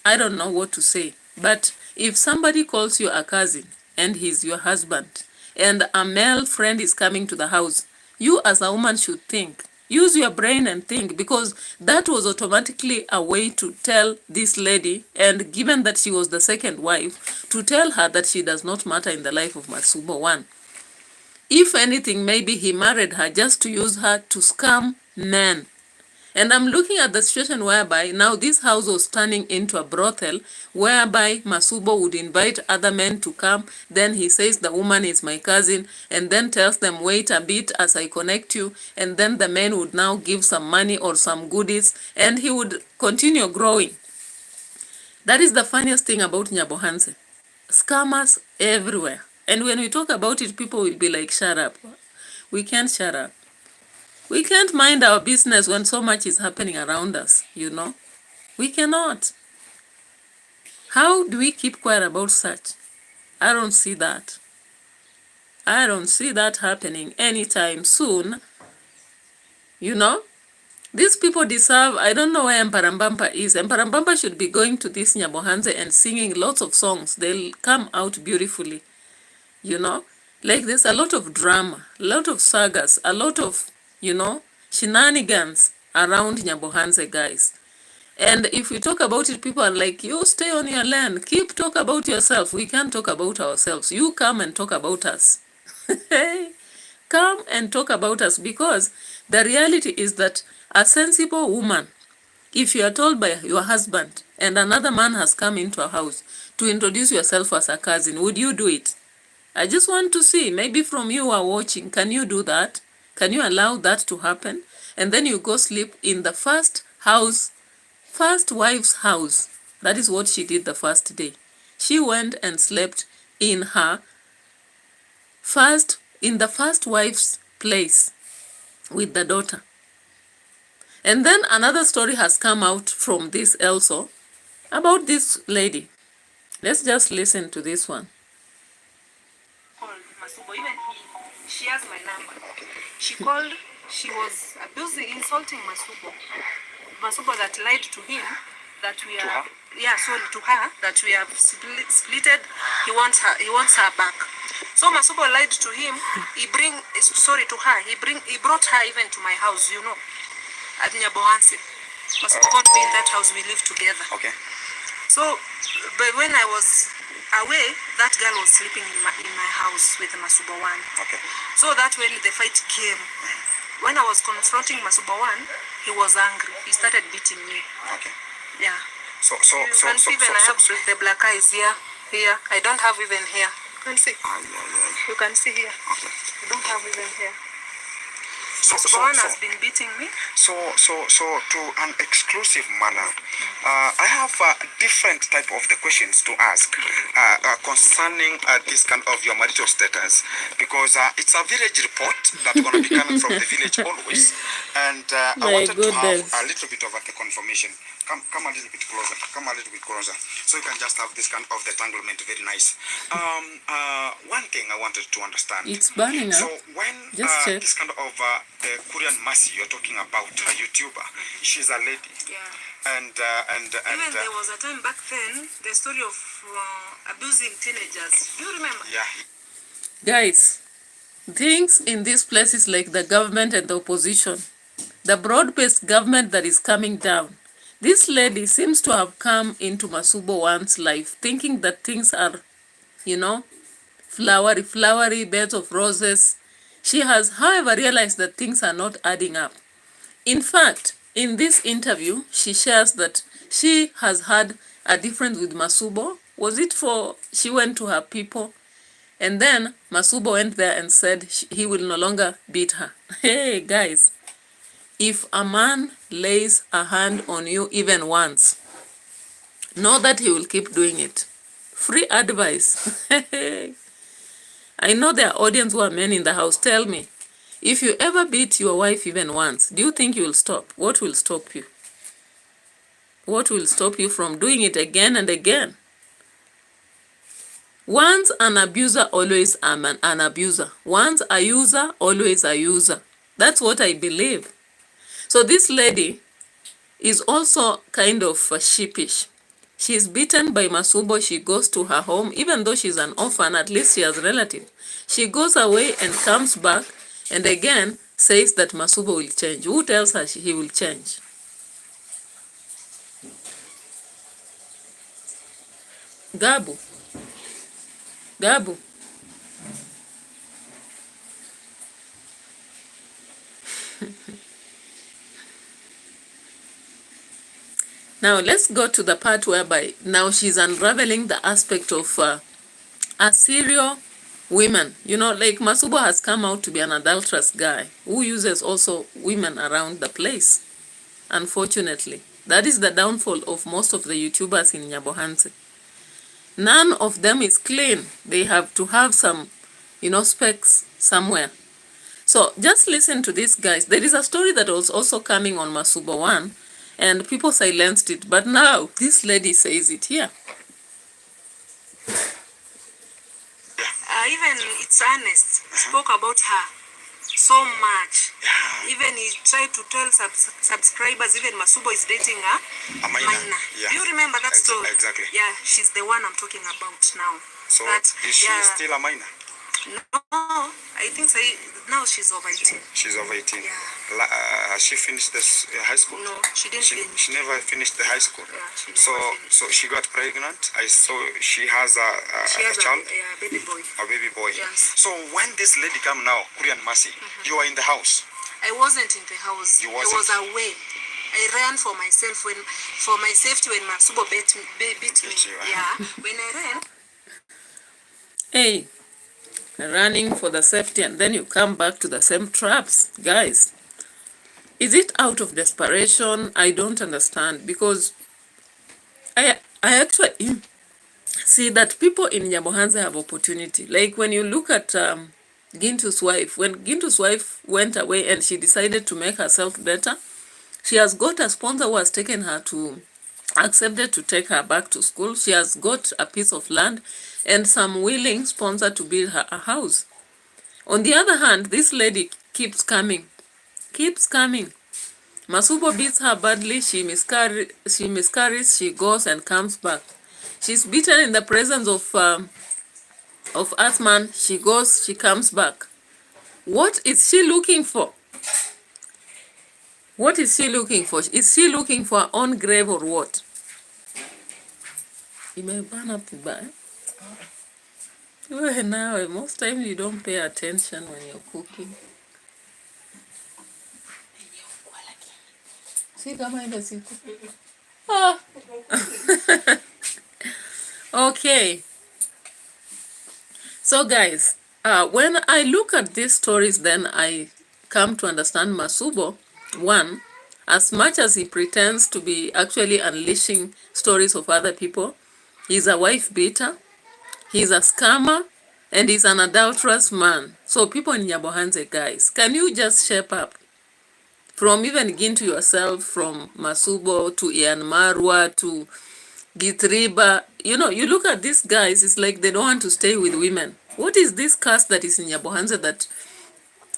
I don't know what to say, but if somebody calls you a cousin and he's your husband and a male friend is coming to the house, you as a woman should think. Use your brain and think, because that was automatically a way to tell this lady, and given that she was the second wife, to tell her that she does not matter in the life of MASUBO 1. If anything, maybe he married her just to use her to scam men. And I'm looking at the situation whereby now this house was turning into a brothel, whereby MASUBO would invite other men to come. Then he says the woman is my cousin, and then tells them, wait a bit as I connect you. And then the men would now give some money or some goodies, and he would continue growing. That is the funniest thing about Nyabohanse. Scammers everywhere. And when we talk about it, people will be like, shut up. We can't shut up. We can't mind our business when so much is happening around us, you know. We cannot. How do we keep quiet about such? I don't see that. I don't see that happening anytime soon. You know, these people deserve, I don't know where Emparambampa is. Emparambampa should be going to this Nyabohanse and singing lots of songs. They'll come out beautifully, you know. Like there's a lot of drama, a lot of sagas, a lot of, you know, shenanigans around Nyabohanse, guys. And if we talk about it, people are like, you stay on your land, keep talk about yourself. We can't talk about ourselves. You come and talk about us. Come and talk about us, because the reality is that a sensible woman, if you are told by your husband and another man has come into a house to introduce yourself as a cousin, would you do it? I just want to see, maybe from you who are watching, can you do that? Can you allow that to happen? And then you go sleep in the first wife's house. That is what she did the first day. She went and slept in the first wife's place with the daughter. And then another story has come out from this also about this lady. Let's just listen to this one. Called MASUBO. Even she has my number. She called, she was insulting MASUBO. MASUBO that lied to him that we are, to her, that we have splitted. He wants her back. So MASUBO lied to him. He brought her even to my house, you know, at Nyabohanse. MASUBO got me in that house. We live together. Okay. So, but when I was away, that girl was sleeping in my house with MASUBO 1. Okay. So that when the fight came, when I was confronting MASUBO 1, he was angry. He started beating me. Okay. Yeah. So You can see even I have the black eyes here. I don't have even hair. You can see. You can see here. Okay. I don't have even hair. So MASUBO 1 has been beating me. So to an exclusive manner, I have different type of the questions to ask concerning this kind of your marital status, because it's a village report that's going to be coming from the village always, and I wanted to have a little bit of the confirmation. Come a little bit closer. Come a little bit closer, so you can just have this kind of detanglement. Very nice. One thing I wanted to understand. It's burning up. So when this kind of the Korean Mercy you're talking about, a YouTuber, she's a lady. Yeah. And even there was a time back then, the story of abusing teenagers. Do you remember? Yeah. Guys, things in these places like the government and the opposition, the broad-based government that is coming down, this lady seems to have come into MASUBO 1's life thinking that things are, you know, flowery beds of roses. She has, however, realized that things are not adding up. In fact, in this interview, she shares that she has had a difference with MASUBO. Was it she went to her people And then MASUBO went there and said he will no longer beat her. Hey, guys, if a man lays a hand on you even once, know that he will keep doing it. Free advice. I know there are audience who are men in the house. Tell me, if you ever beat your wife even once, do you think you will stop? What will stop you? What will stop you from doing it again and again? Once an abuser, always an abuser. Once a user, always a user. That's what I believe. So this lady is also kind of sheepish. She's beaten by MASUBO. She goes to her home. Even though she's an orphan, at least she has relatives. She goes away and comes back and again says that MASUBO will change. Who tells her he will change? Gabu. Gabu. Now let's go to the part whereby now she's unraveling the aspect of a serial women. You know, like MASUBO has come out to be an adulterous guy who uses also women around the place. Unfortunately, that is the downfall of most of the YouTubers in Nyabohanse. None of them is clean. They have to have some, specs somewhere. So just listen to this, guys. There is a story that was also coming on MASUBO 1, and people silenced it. But now, this lady says it here. Even it's honest. Spoke about her so much. Even he tried to tell subscribers, even MASUBO is dating a minor. Yeah. Do you remember that story? Exactly. Yeah, she's the one I'm talking about now. So is she still a minor? No, I think so. Now she's over 18. She's over 18. Yeah. Has she finished this high school? No, she didn't finish. She never finished the high school. Yeah, she never so finished. so she got pregnant. I saw she has a child. A baby boy. A baby boy. Yes. So when this lady come now, Korean Mercy, you are in the house. I wasn't in the house. You I wasn't? was away. I ran for myself for my safety when MASUBO beat me. Yeah. When I ran. Hey, running for the safety and then you come back to the same traps. Guys, is it out of desperation? I don't understand, because I actually see that people in Nyabohanse have opportunity. Like when you look at Gintu's wife, when Gintu's wife went away and she decided to make herself better, she has got a sponsor who has taken her to, accepted to take her back to school. She has got a piece of land and some willing sponsor to build her a house. On the other hand, this lady keeps coming. MASUBO beats her badly, she miscarries, she goes and comes back. She's beaten in the presence of Earthman, she goes, she comes back. What is she looking for? What is she looking for? Is she looking for her own grave or what? You may burn up the bar. Now, most times you don't pay attention when you're cooking. Okay. So guys, when I look at these stories, then I come to understand MASUBO. One, as much as he pretends to be actually unleashing stories of other people, he's a wife beater, he's a scammer, and he's an adulterous man. So people in Nyabohanse, guys, can you just shape up? From even Gintu yourself, from MASUBO to iammarwa to Gitriba, you look at these guys, it's like they don't want to stay with women. What is this curse that is in Nyabohanse that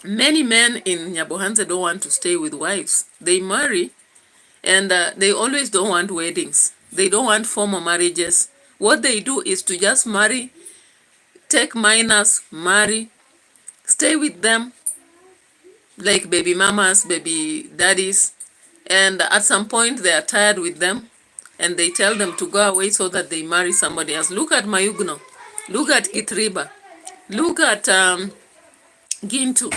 many men in Nyabohanse don't want to stay with wives? They marry and they always don't want weddings. They don't want formal marriages. What they do is to just marry, take minors, marry, stay with them like baby mamas, baby daddies, and at some point they are tired with them and they tell them to go away so that they marry somebody else. Look at Mayugno, look at Gitriba, look at Gintu.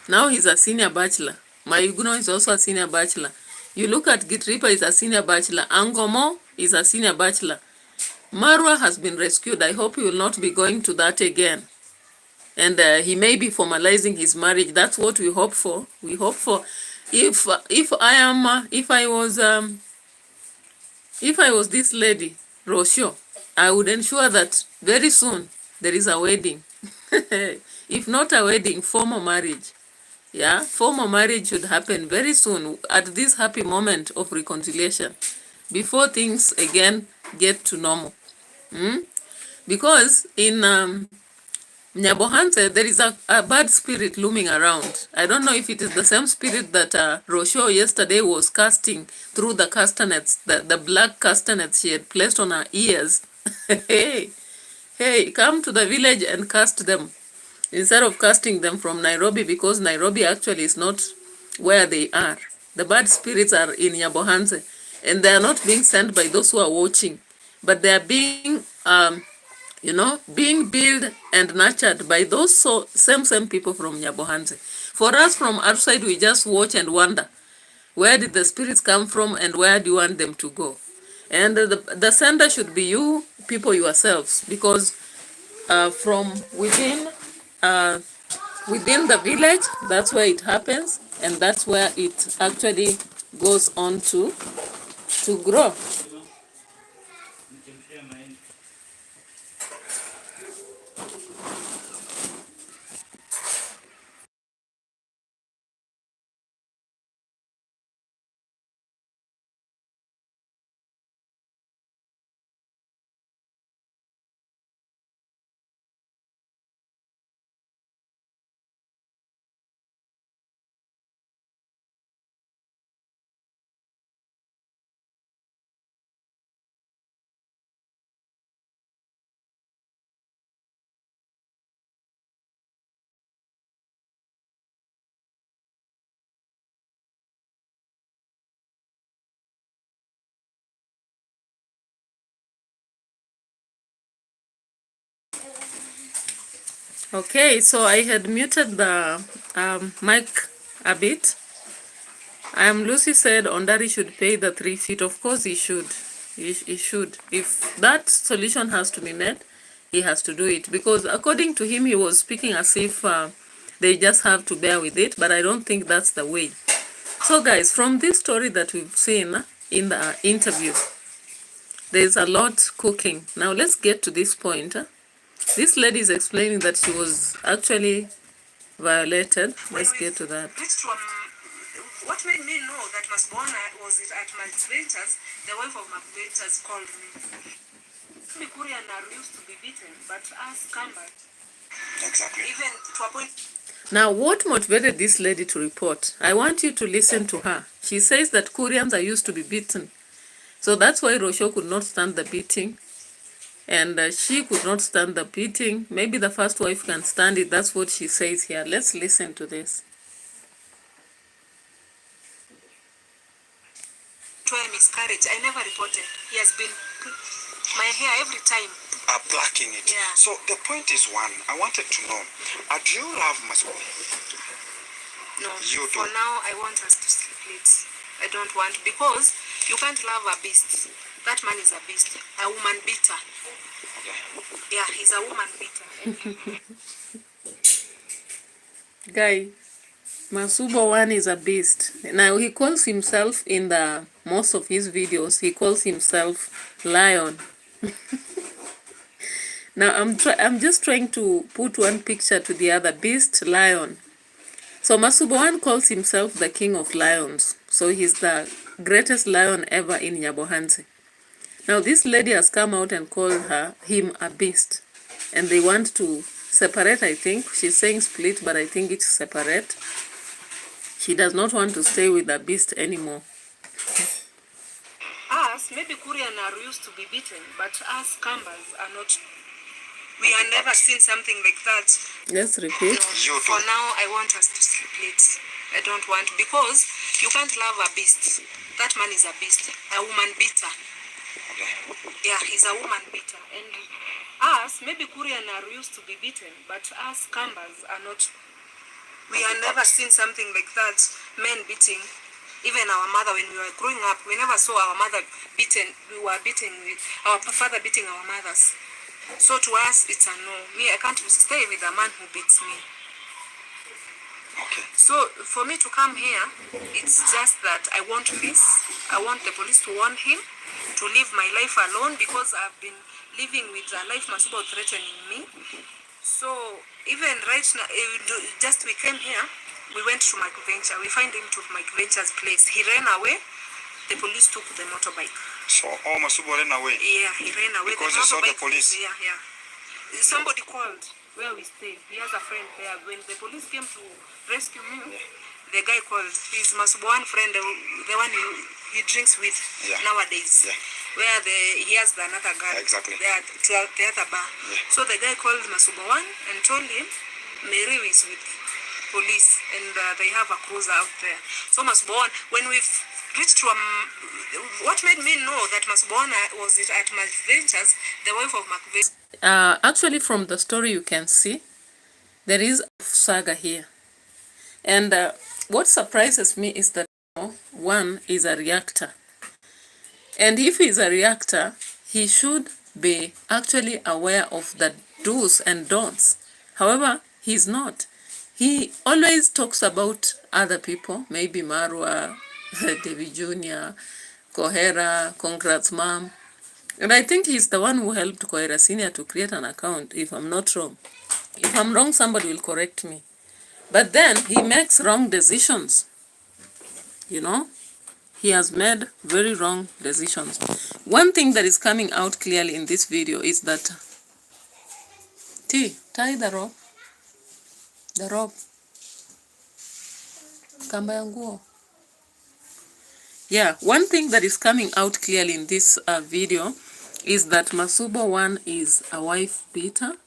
Now he's a senior bachelor. Mayugno is also a senior bachelor. You look at Gitriba, is a senior bachelor. Angomo is a senior bachelor. Marwa has been rescued. I hope he will not be going to that again. And he may be formalizing his marriage. That's what we hope for. We hope for. If I was this lady, Rocio, I would ensure that very soon there is a wedding. If not a wedding, formal marriage. Yeah, formal marriage should happen very soon at this happy moment of reconciliation before things again get to normal. Because in Nyabohanse, there is a bad spirit looming around. I don't know if it is the same spirit that Rocio yesterday was casting through the castanets, the black castanets she had placed on her ears. Hey, come to the village and cast them. Instead of casting them from Nairobi, because Nairobi actually is not where they are. The bad spirits are in Nyabohanse, and they are not being sent by those who are watching, but they are being being built and nurtured by those same people from Nyabohanse. For us from outside, we just watch and wonder, where did the spirits come from and where do you want them to go? And the sender should be you, people yourselves, because from within the village, that's where it happens, and that's where it actually goes on to grow. Okay, so I had muted the mic a bit. Lucy said Ondari should pay the 3 feet. Of course he should. He should. If that solution has to be met, he has to do it. Because according to him, he was speaking as if they just have to bear with it. But I don't think that's the way. So guys, from this story that we've seen in the interview, there's a lot cooking. Now let's get to this point. This lady is explaining that she was actually violated. Let's get to that. What made me know that MASUBO was at MWANGO, the wife of MWANGO called me. Mikuri and Naru used to be beaten, but us Kamba. Exactly. Even to a point. Now, what motivated this lady to report? I want you to listen to her. She says that Koreans are used to be beaten. So that's why Rocio could not stand the beating. And she could not stand the beating. Maybe the first wife can stand it. That's what she says here. Let's listen to this. To a miscarriage, I never reported. He has been my hair every time. Blacking it. Yeah. So the point is one, I wanted to know, do you love MASUBO? No. You For do. now, I want us to split. I don't want, because you can't love a beast. That man is a beast. A woman beater. Yeah, he's a woman beater. Guy, MASUBO one is a beast. Now he calls himself in the most of his videos, he calls himself Lion. Now I'm just trying to put one picture to the other. Beast, lion. So MASUBO one calls himself the king of lions. So he's the greatest lion ever in Nyabohanse. Now this lady has come out and called him a beast. And they want to separate, I think. She's saying split, but I think it's separate. She does not want to stay with the beast anymore. Us, maybe Kuri and Naru used to be beaten, but us Kambas are not. We have never seen something like that. Let's repeat. No, for now, I want us to split. I don't want, because you can't love a beast. That man is a beast, a woman beater. Yeah, he's a woman beater. And us, maybe Kuri and Naru used to be beaten, but us Kambas are not. We have never seen something like that. Men beating Even our mother, when we were growing up, we never saw our mother beaten. We were beaten with our father beating our mothers. So to us, it's a no. Me, I can't stay with a man who beats me. Okay. So for me to come here, it's just that I want peace. I want the police to warn him to leave my life alone, because I've been living with a life MASUBO threatening me. So even right now, just we came here, we went to Mike Venture. We find him to Mike Venture's place. He ran away. The police took the motorbike. So MASUBO ran away? Yeah, he ran away. Because he saw the police? Yeah. Somebody called where we stay. He has a friend there. When the police came to rescue me, the guy called. He's MASUBO one friend, the one he drinks with nowadays. Yeah. Where he has another girl. Exactly. There to the other bar. Yeah. So the guy called MASUBO one and told him Mary is with police and they have a cruiser out there. So MASUBO one, when we reached to what made me know that MASUBO one was at McVentures, the wife of McVentures. Actually, from the story you can see, there is a saga here. And what surprises me is that one is a reactor. And if he's a reactor, he should be actually aware of the do's and don'ts. However, he's not. He always talks about other people, maybe Marwa, David Jr., Kohera, Congrats Mom. And I think he's the one who helped Kohera Senior to create an account, if I'm not wrong. If I'm wrong, somebody will correct me. But then he makes wrong decisions. You know, he has made very wrong decisions. One thing that is coming out clearly in this video is that tie the rope. The rope. Kamba ya nguo. Yeah, one thing that is coming out clearly in this video is that MASUBO one is a wife beater.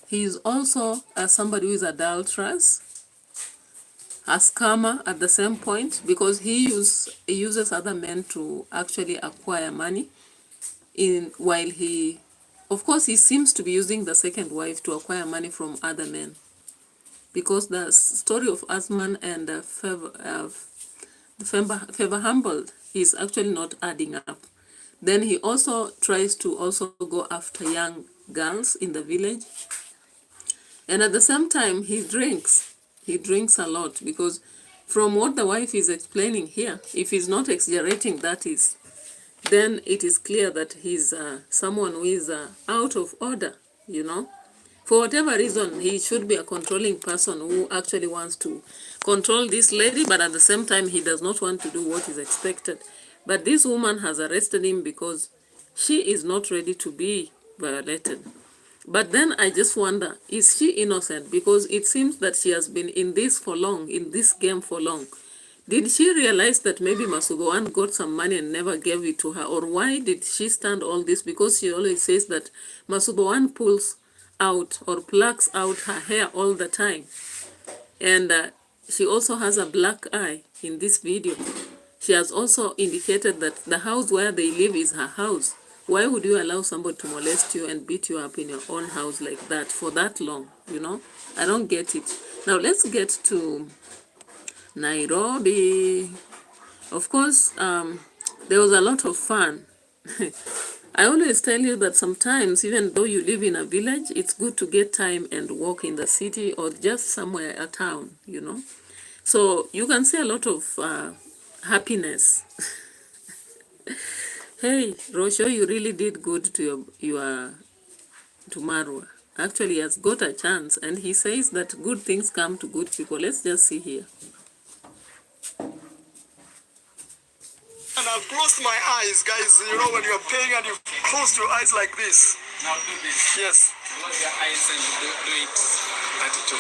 He is also somebody who is adulterous, a scammer at the same point, because he uses other men to actually acquire money. While he, of course, he seems to be using the second wife to acquire money from other men, because the story of Asman and Favor Humbled is actually not adding up. Then he also tries to also go after young girls in the village. And at the same time, he drinks. He drinks a lot, because from what the wife is explaining here, if he's not exaggerating, that is, then it is clear that he's someone who is out of order, you know. For whatever reason, he should be a controlling person who actually wants to control this lady, but at the same time, he does not want to do what is expected. But this woman has arrested him because she is not ready to be violated. But then I just wonder, is she innocent? Because it seems that she has been in this for long, in this game for long. Did she realize that maybe MASUBO one got some money and never gave it to her? Or why did she stand all this? Because she always says that MASUBO one pulls out or plucks out her hair all the time. And she also has a black eye in this video. She has also indicated that the house where they live is her house. Why would you allow somebody to molest you and beat you up in your own house like that for that long, you know? I don't get it. Now let's get to Nairobi. Of course, there was a lot of fun. I always tell you that sometimes, even though you live in a village, it's good to get time and walk in the city or just somewhere, a town, you know. So you can see a lot of happiness. Hey, Rosho, you really did good to to Marwa. Actually, he has got a chance, and he says that good things come to good people. Let's just see here. And I've closed my eyes, guys. You know, when you're paying and you close your eyes like this. Now do this. Yes. Close your eyes and do it. 32.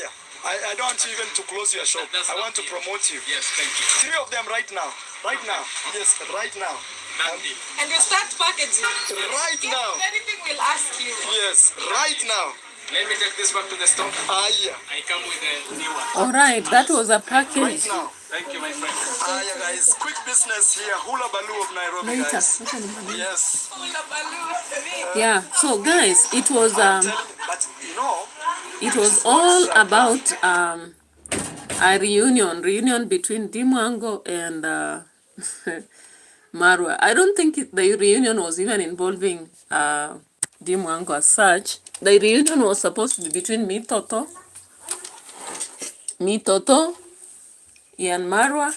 Yeah. I don't want you even to close your shop. I want to promote you. Yes, thank you. 3 of them right now. Right now. Yes, right now. And you start packaging. Right now. Anything we'll ask you. Yes, right now. Let me take this back to the store. Yeah. I come with a new one. All right, that was a Right package. now. Thank you, my friend. Yeah, guys. Quick business here. Hula Baloo of Nairobi, Later. guys. Yes. Yeah, so guys, it was But you know, all about a reunion between MWANGO and Marwa. I don't think the reunion was even involving MWANGO as such. The reunion was supposed to be between Mitoto, iammarwa,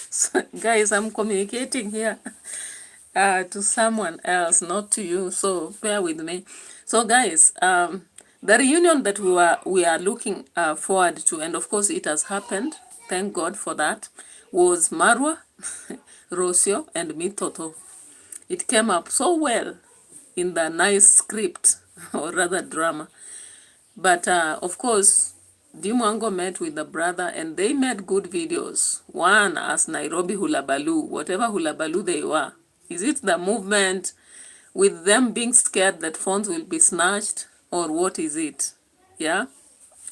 so, guys, I'm communicating here to someone else, not to you, so bear with me. So guys, the reunion that we are looking forward to, and of course it has happened, thank God for that, was Marwa, Rocio, and Mitoto. It came up so well in the nice script, or rather drama. But of course, MWANGO met with the brother and they made good videos. One as Nairobi Hula Baloo, whatever Hula Baloo they were. Is it the movement with them being scared that phones will be snatched, or what is it? Yeah.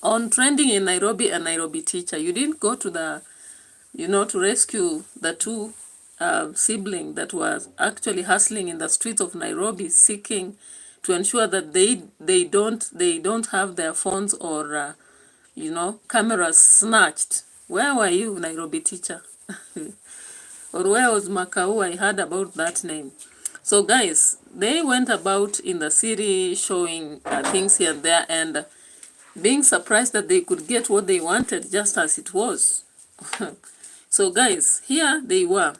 On trending in Nairobi, a Nairobi teacher, you didn't go to the, to rescue the two siblings that was actually hustling in the streets of Nairobi, seeking to ensure that they don't have their phones or cameras snatched. Where were you, Nairobi teacher? Or where was Makau? I heard about that name. So guys, they went about in the city showing things here and there and being surprised that they could get what they wanted just as it was. So guys, here they were,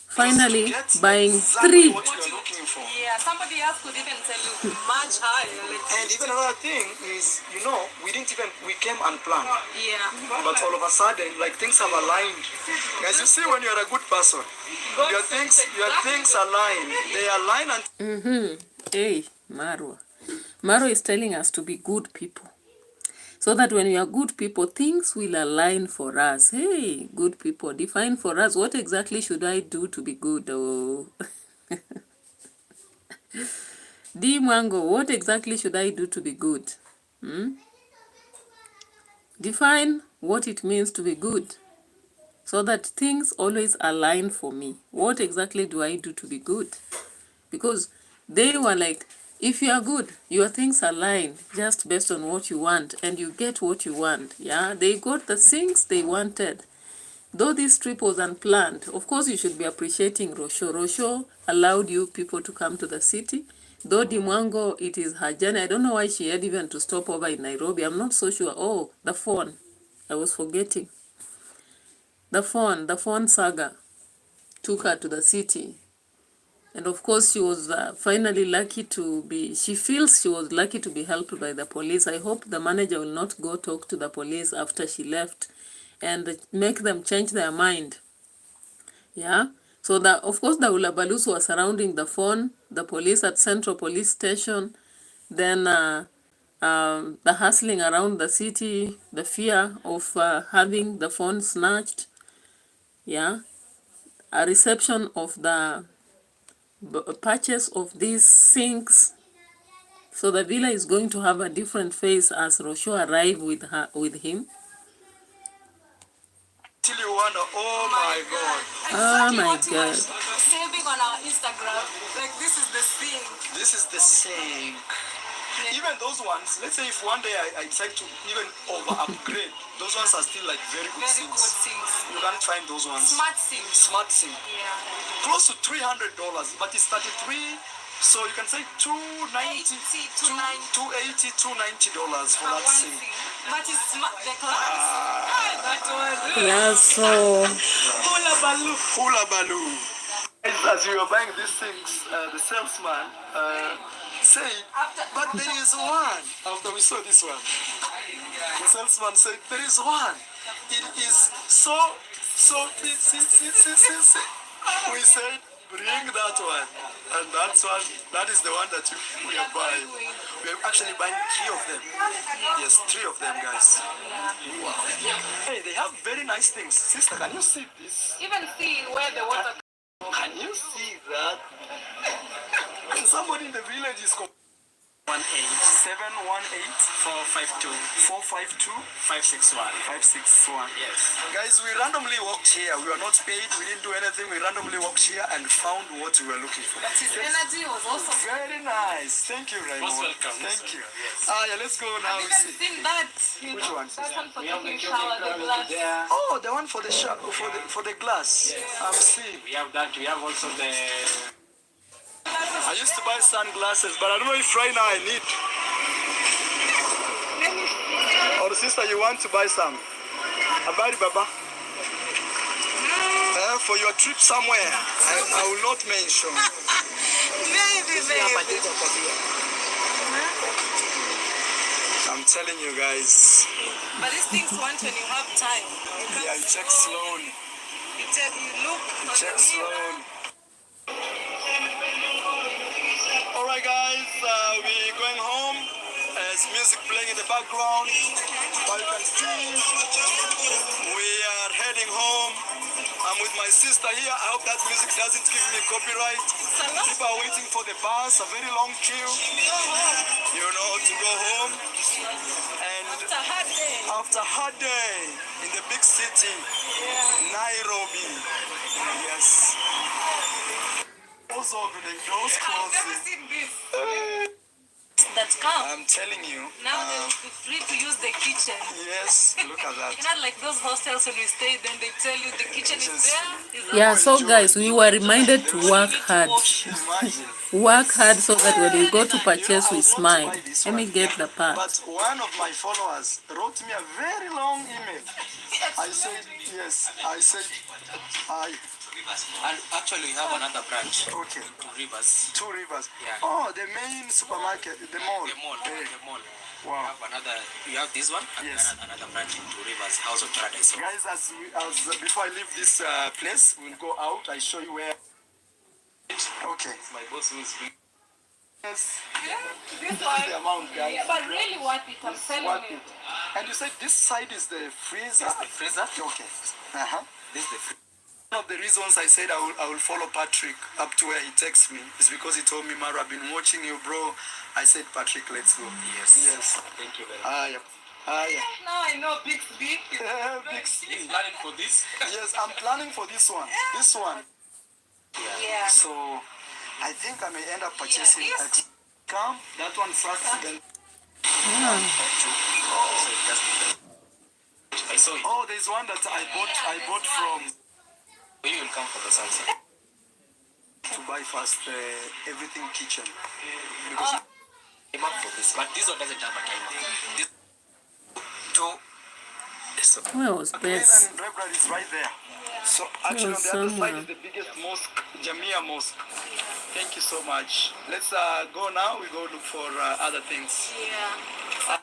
finally buying three. What you are looking for. Yeah, somebody else could even tell you much higher. And even another thing is, we came unplanned. Yeah. But all of a sudden, like things have aligned. As you see, when you are a good person, your things align. They align and. Hey, Marwa. Marwa is telling us to be good people. So that when we are good people, things will align for us. Hey, good people, define for us what exactly should I do to be good? Oh. MWANGO, what exactly should I do to be good? Define what it means to be good, so that things always align for me. What exactly do I do to be good? Because they were like, if you are good, your things align just based on what you want, and you get what you want. Yeah, they got the things they wanted. Though this trip was unplanned, of course you should be appreciating Rosho. Rosho allowed you people to come to the city. Though MWANGO, it is her journey. I don't know why she had even to stop over in Nairobi. I'm not so sure. Oh, the phone. I was forgetting. The phone saga took her to the city. And of course, she was finally lucky to be, she feels she was lucky to be helped by the police. I hope the manager will not go talk to the police after she left and make them change their mind. Yeah. So of course the Ulabalus were surrounding the phone, the police at Central Police Station, then the hustling around the city, the fear of having the phone snatched. Yeah. A reception of the purchase of these things. So the villa is going to have a different face as Rosho arrived with him. Till you wonder, oh my God. Oh my God. Saving on our Instagram, like this is the thing. This is the same. Even those ones, let's say if one day I decide to even over-upgrade, those ones are still like very good Very good things. things. You can't find those ones. Smart things. Smart SIM. Yeah. Close to $300, but it's 33, so you can say $290, $280, $290 for that SIM. But it's smart. The class. That was Yeah, so Hula Baloo. Hula Baloo. As you were buying these things, the salesman said, but there is one. After we saw this one, the salesman said, there is one. It is so. We said, bring that one. And that's one. That is the one that we are buying. We are actually buying 3 of them. Yes, 3 of them, guys. Wow. Hey, they have very nice things. Sister, can you see this? Even see where the water. Can you see that? Somebody in the village is 452 561. 561. Yes. Guys, we randomly walked here. We were not paid. We didn't do anything. We randomly walked here and found what we were looking for. But his energy was also Very nice. Thank you, Raymond. Most welcome. Thank you. Yes. Yeah, let's go now. I've We even see. seen that. Which one? That one for taking shower, the glass. Oh, the one for the for the glass. I'm seeing. We have that. We have also the. I used to buy sunglasses, but I don't know if right now I need. Or sister, you want to buy some? Abari Baba. For your trip somewhere, I will not mention. I'm telling you guys. But these things want when you have time. Yeah, you check slowly. You look on Check the mirror. slowly. Alright guys, we're going home. There's music playing in the background. But you can see we are heading home. I'm with my sister here. I hope that music doesn't give me copyright. People are waiting for the bus, a very long queue. You know, to go home. And after a hard day in the big city, Nairobi. Yes. Doors opening, doors I've never closing. seen this. That's calm. I'm telling you. Now they'll be free to use the kitchen. Yes, look at that. You know, like those hostels when we stay, then they tell you the kitchen is there. Yeah, so guys, we were reminded to work hard. Imagine. Work hard so that when we go to purchase, we smile. Let me get the part. But one of my followers wrote me a very long email. I said, yes, I said, And actually, we have another branch. okay, Rivers. 2 Rivers. Yeah. Oh, the main supermarket, the mall. The mall. Eh, The mall. Wow. You have this one and Yes. another branch in Rivers, House of Paradise. So Guys, before I leave this place, we'll go out. I show you where. Okay. my boss who is big. Yes. This The one. amount, guys. Yeah, but really worth it, I'm telling What you. it? And you said this side is the freezer. The freezer. Okay. Uh-huh. This is the freezer. One of the reasons I said I will follow Patrick up to where he takes me is because he told me, Mara, I've been watching you, bro. I said, Patrick, let's go. Yes. Yes. Thank you very much. Yeah. Now I know Bixby. Big speed. Planning for this? Yes, I'm planning for this one. This one. Yeah. So I think I may end up purchasing Yeah. it. Come, that one first, then. I saw it. Oh, there's one that I bought from You will come for the sunset. to buy first everything kitchen. Because Came up for this, but this one doesn't have a time. This two. Where was this? Island Library is right there. So actually on the other side is the biggest mosque, Jamia Mosque. Thank you so much. Let's go now. We go look for other things. Yeah.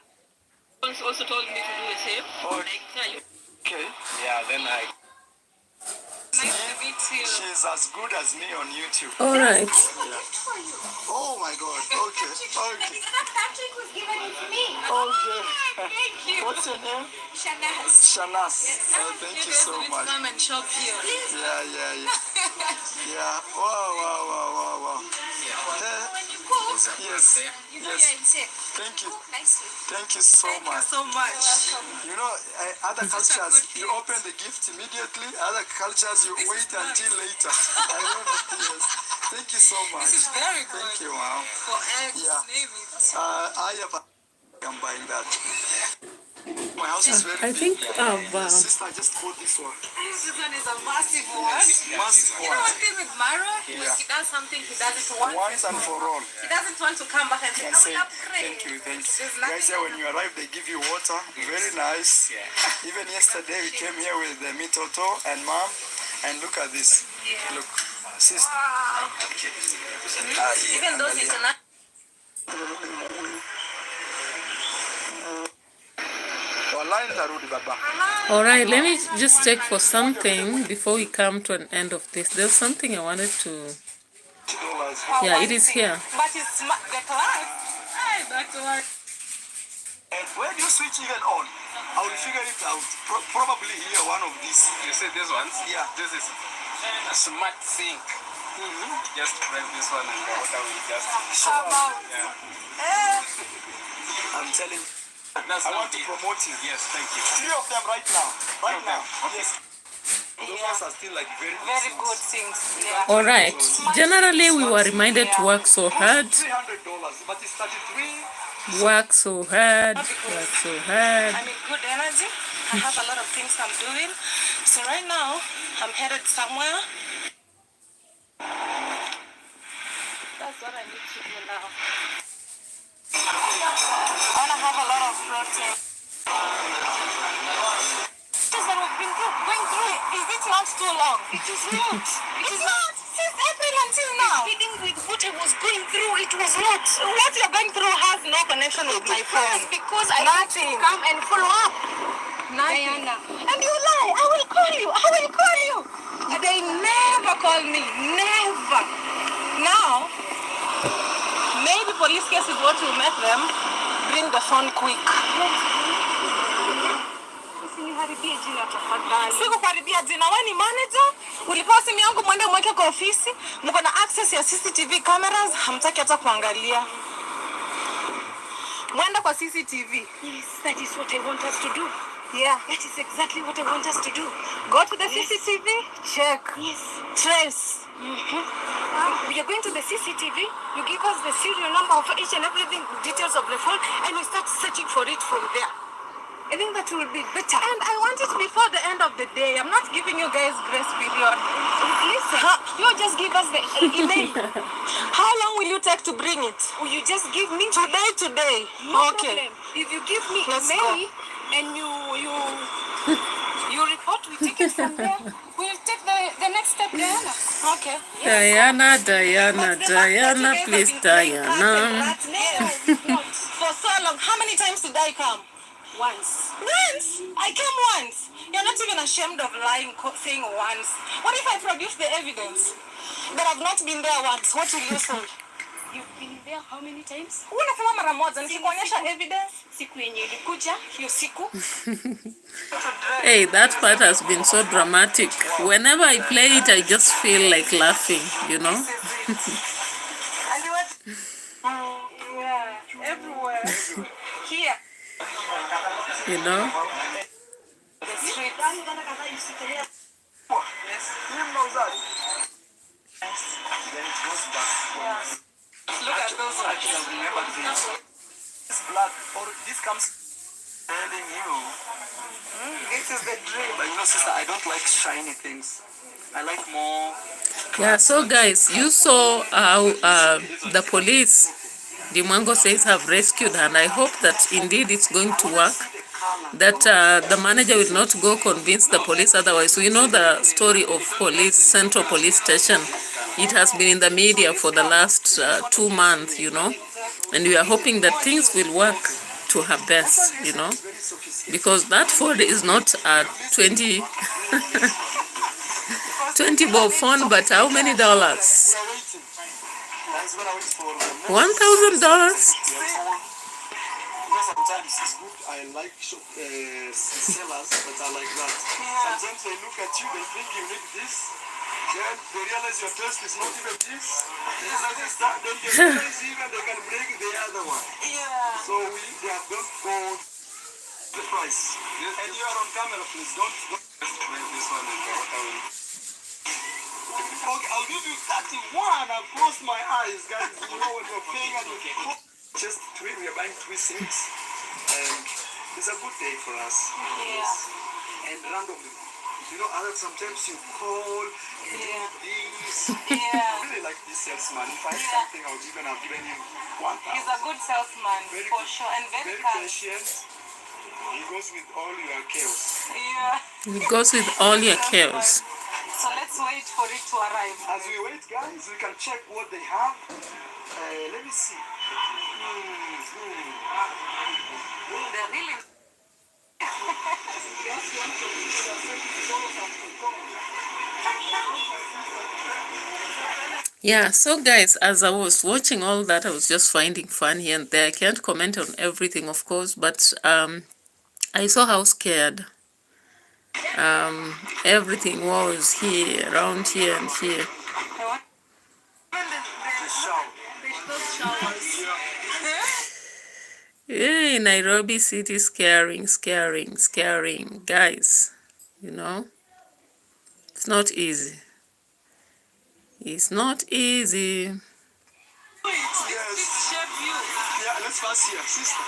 Also told me to do the same. Okay. Yeah, then I. Nice to meet you. She's as good as me on YouTube. All right. Oh my God. Okay. Okay. Patrick was giving it to me. Okay. Thank you. What's your name? Shanas. Shanas. Oh, thank you so much. Come and shop here. Yeah. Yeah. Wow. Yes. You know Yes. you're in sick. Thank you. Nicely. Thank you so much. So much. You know, other cultures, you open the gift immediately. Other cultures, you wait until later. I don't know. Yes. Thank you so much. This is very good. Thank you. Wow. For eggs, Yeah. name it. I'm buying that. My house is very I big. think I've Sister, I just bought this one. This one is a massive one. Massive You know one. one thing with Mara? Yeah. When she does something, she does it once. Once and for all. She doesn't want to come back and say, And I say, will upgrade. thank you. There's Guys, nothing. here when you arrive, they give you water. Very nice. Even yesterday, we came here with the Mitoto and Mom. And look at this. Look. Sister. Even those international. all right. Let me just check for something before we come to an end of this. There's something I wanted to. Yeah, it is here. But it's the class. Hey, that's what. And when you switch even on, I will figure it out. Probably here, one of these. You see these ones? Yeah. This is a smart sink. Just press this one and the water will just show Come up. out. Yeah. I'm telling you. I want to promote you. Yes, thank you. 3 of them right now. Right now. Yes. Those ones are still like very Good things. Yeah. All right. Generally, we were reminded to work so hard, $300, but it's 33. work so hard, work so hard. I'm in good energy. I have a lot of things I'm doing. So right now, I'm headed somewhere. That's what I need to do now. I want to have a lot of protein. Just that we've been going through it. Is it not too long? It is not. It is not. Since April until now. Feeding with what I was going through, it was not. What you're going through has no connection with my phone. Because I need to come and follow up. Nothing. Diana. And you lie. I will call you. I will call you. And they never call me. Never. Now, maybe police case is what will make them bring the phone quick. Sikukaribia jina, wewe ni manager, ulipewa simu yangu mwende mweke kwa ofisi, mko na access ya CCTV cameras, hamtaki hata kuangalia. Mwende kwa CCTV. Yes, that is what I want us to do. Yeah. That is exactly what I want us to do. Go to the CCTV, check. Yes. Trace. We are going to the CCTV. You give us the serial number of each and everything, details of the phone, and we start searching for it from there. I think that will be better. And I want it before the end of the day. I'm not giving you guys grace period. Listen, you just give us the email. How long will you take to bring it? Will you just give me Today. No Okay. problem. If you give me Let's email and you report, we take it from there. We'll take the next step, Diana. Okay. Diana, Diana, Diana, please, Diana. For so long. How many times did I come? Once. Once? I came once. You're not even ashamed of lying, saying once. What if I produce the evidence that I've not been there once? What will you say? You've been there how many times? Unasema mara moja, nikikuonyesha evidence. Siku yenye ilikuja, hiyo siku. Hey, that part has been so dramatic. Whenever I play it, I just feel like laughing, you know? And you went, yeah, everywhere. Here. You know? The street. Then it goes back. Yes. Look at those ones. Actually, remember this blood, or this comes telling you. This is the dream. But you know, sister, I don't like shiny things. I like more. Yeah, so guys, you saw how the police, the MWANGO says, have rescued her, and I hope that indeed it's going to work. That the manager will not go convince the police otherwise. We know the story of police, Central Police Station. It has been in the media for the last 2 months, you know. And we are hoping that things will work to her best, you know. Because that phone is not a 20 bob phone, but how many dollars? $1,000? Sometimes it's good. I like sellers that are like that. Sometimes they look at you, they think you need this. Then they realize your taste is not even this. Then they realize even they can break the other one. Yeah. So they have don't go the price. Yes, and you are on camera, please. Don't make this one and okay, I'll give you 31. I've closed my eyes, guys. You know when you're paying and you just three, we are buying 3 things. And it's a good day for us. Yeah. And randomly, you know, sometimes you call and this. Yeah. I really like this salesman. If I had something, I would even have given him 1,000. He's a good salesman, for sure, and very kind. patient. He goes with all your chaos. Yeah. It goes with all your chaos. So let's wait for it to arrive. As we wait, guys, we can check what they have. Let me see. They're really... Yeah, so guys, as I was watching all that, I was just finding fun here and there. I can't comment on everything, of course, but I saw how scared everything was here, around here and here. Hey, Nairobi city scaring, guys. You know, it's not easy. It's not easy. Yes. Yeah, let's pass here, sister.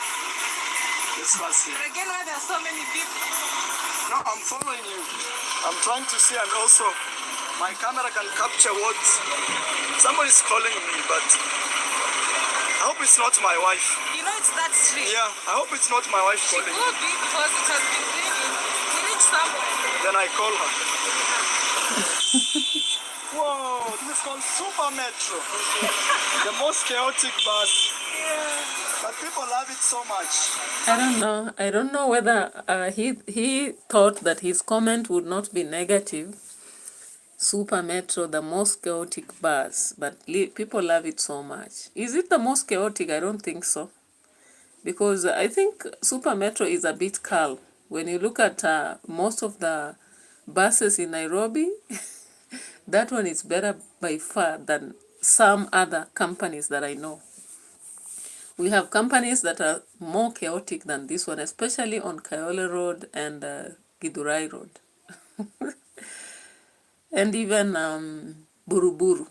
Let's pass here. Again, why there are so many people? No, I'm following you. I'm trying to see, and also my camera can capture what somebody's calling me, but I hope it's not my wife. You know it's that street. Yeah, I hope it's not my wife She calling. could be because it has been ringing. We reached somewhere. Then I call her. Whoa, this is called Super Metro. The most chaotic bus. But people love it so much. I don't know whether he thought that his comment would not be negative. Super Metro, the most chaotic bus, but people love it so much. Is it the most chaotic? I don't think so. Because I think Super Metro is a bit calm. When you look at most of the buses in Nairobi, that one is better by far than some other companies that I know. We have companies that are more chaotic than this one, especially on Kayole Road and Githurai Road. And even Buruburu.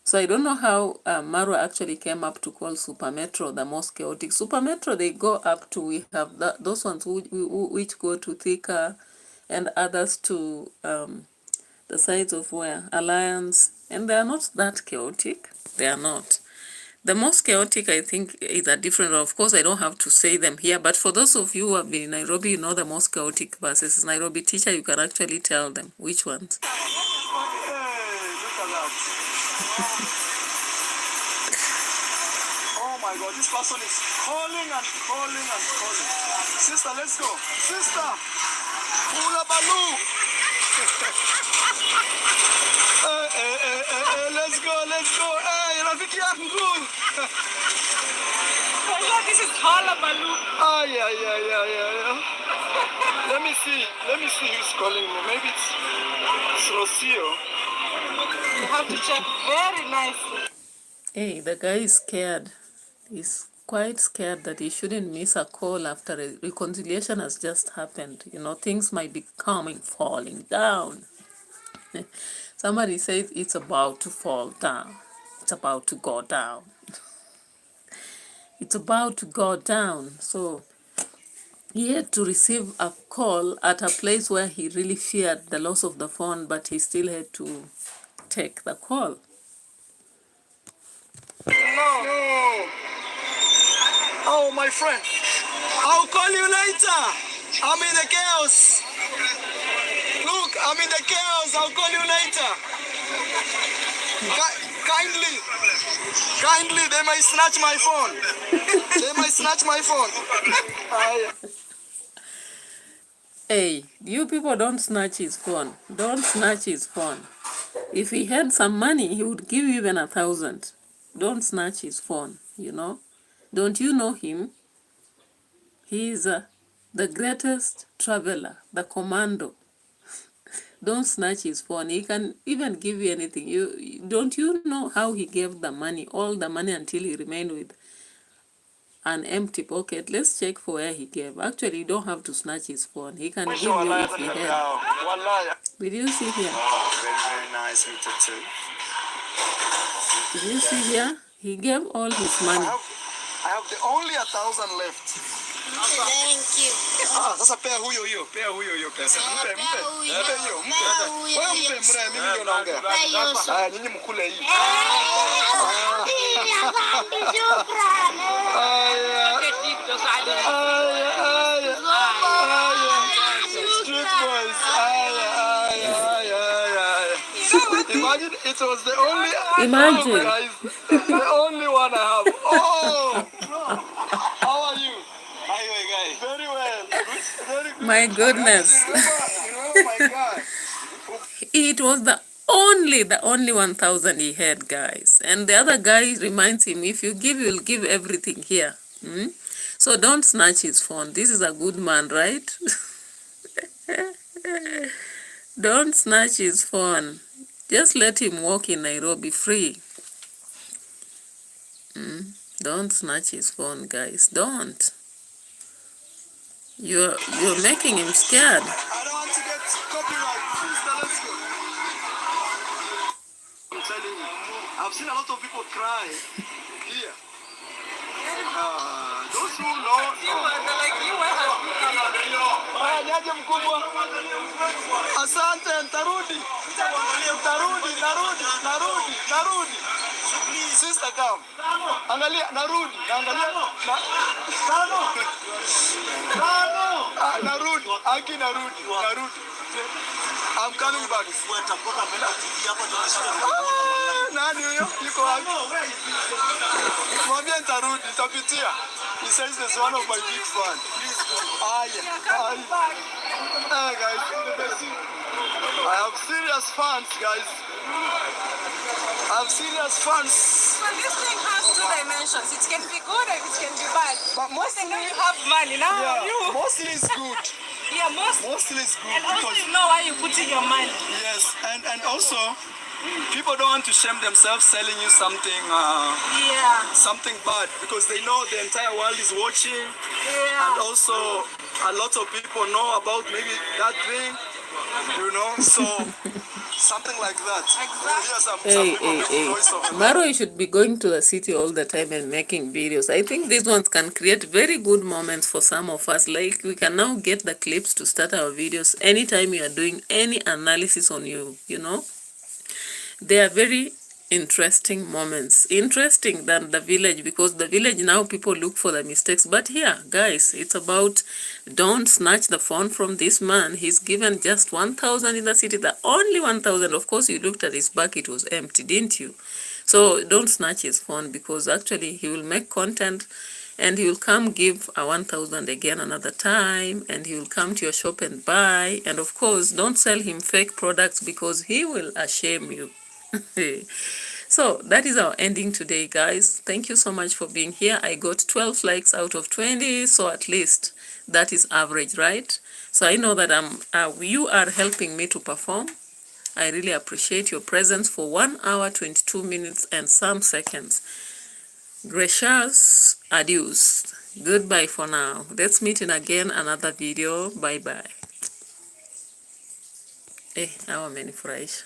So I don't know how Marwa actually came up to call Super Metro the most chaotic. Super Metro, they go up to, we have those ones which go to Thika and others to the sides of where? Alliance. And they are not that chaotic. They are not. The most chaotic, I think, is a different. Of course, I don't have to say them here, but for those of you who have been in Nairobi, you know the most chaotic buses. Nairobi teacher, you can actually tell them which ones. Hey, look at that. Oh my God, this person is calling and calling and calling. Sister, let's go. Sister, Ula Balu. Let's go, let's go. Hey, Rafiki yangu. This is Hullabaloo. Yeah. Let me see who's calling me. Maybe it's Rocio. You have to check very nicely. Hey, the guy is scared. He's quite scared that he shouldn't miss a call after a reconciliation has just happened. You know, things might be falling down. Somebody says it's about to fall down. It's about to go down. It's about to go down. So he had to receive a call at a place where he really feared the loss of the phone, but he still had to take the call. No. Oh, my friend. I'll call you later. I'm in the chaos. Look, I'm in the chaos. I'll call you later. Kindly, they might snatch my phone. Hey, you people don't snatch his phone. Don't snatch his phone. If he had some money, he would give you even 1,000. Don't snatch his phone, you know. Don't you know him? He is the greatest traveler, the commando. Don't snatch his phone. He can even give you anything. Don't you know how he gave the money, all the money, until he remained with an empty pocket? Let's check for where he gave. Actually, you don't have to snatch his phone. He can give you if he had. Did you see here? Oh, very nice meter too. Did you see here? He gave all his money. I have the only 1,000 left. Thank you. Sasa pea huyo pesa. Mpe hiyo. Wewe mpe mimi ndio naongea. Haya, nyinyi mkule hii. Street boys. Imagine it was the only guys, the only one I have. Oh, how are you? Very well. Very good. My goodness. Remember my guy. It was the only 1,000 he had, guys. And the other guy reminds him, if you give, you'll give everything here. So don't snatch his phone. This is a good man, right? Don't snatch his phone. Just let him walk in Nairobi free. Don't snatch his phone, guys. Don't. You're making him scared. I don't want to get copyright. Please, let's go. I'm telling you, I've seen a lot of people cry here. Those who know. Niaje mkubwa. Asante, ntarudi. Narudi. Sister, come. Angalia, narudi. Narudi. Aki narudi. I'm coming back. Nani huyo? Yuko wapi? Mwambie nitarudi, nitapitia. He says there's one of my big fans. Guys, I have serious fans, guys. I have serious fans. So this thing has two dimensions. It can be good and it can be bad. But mostly you have money now. Yeah, mostly it's good. Yeah, mostly it's good. And also you know why you put in your money. Yes, and also people don't want to shame themselves selling you something something bad because they know the entire world is watching. Yeah. And also a lot of people know about maybe that thing, so something like that. Hey. Maro, you should be going to the city all the time and making videos. I think these ones can create very good moments for some of us. Like, we can now get the clips to start our videos anytime you are doing any analysis on you, They are very interesting moments. Interesting than the village, because the village now people look for the mistakes. But here, guys, it's about don't snatch the phone from this man. He's given just 1,000 in the city. The only 1,000. Of course, you looked at his back. It was empty, didn't you? So don't snatch his phone, because actually he will make content and he will come give a 1,000 again another time, and he will come to your shop and buy. And of course, don't sell him fake products, because he will shame you. So that is our ending today, guys. Thank you so much for being here. I got 12 likes out of 20, so at least that is average, right? So I know that you are helping me to perform. I really appreciate your presence for 1 hour 22 minutes and some seconds. Gracious adios. Goodbye for now. Let's meet in again another video. Bye bye. Hawa amenifurahisha.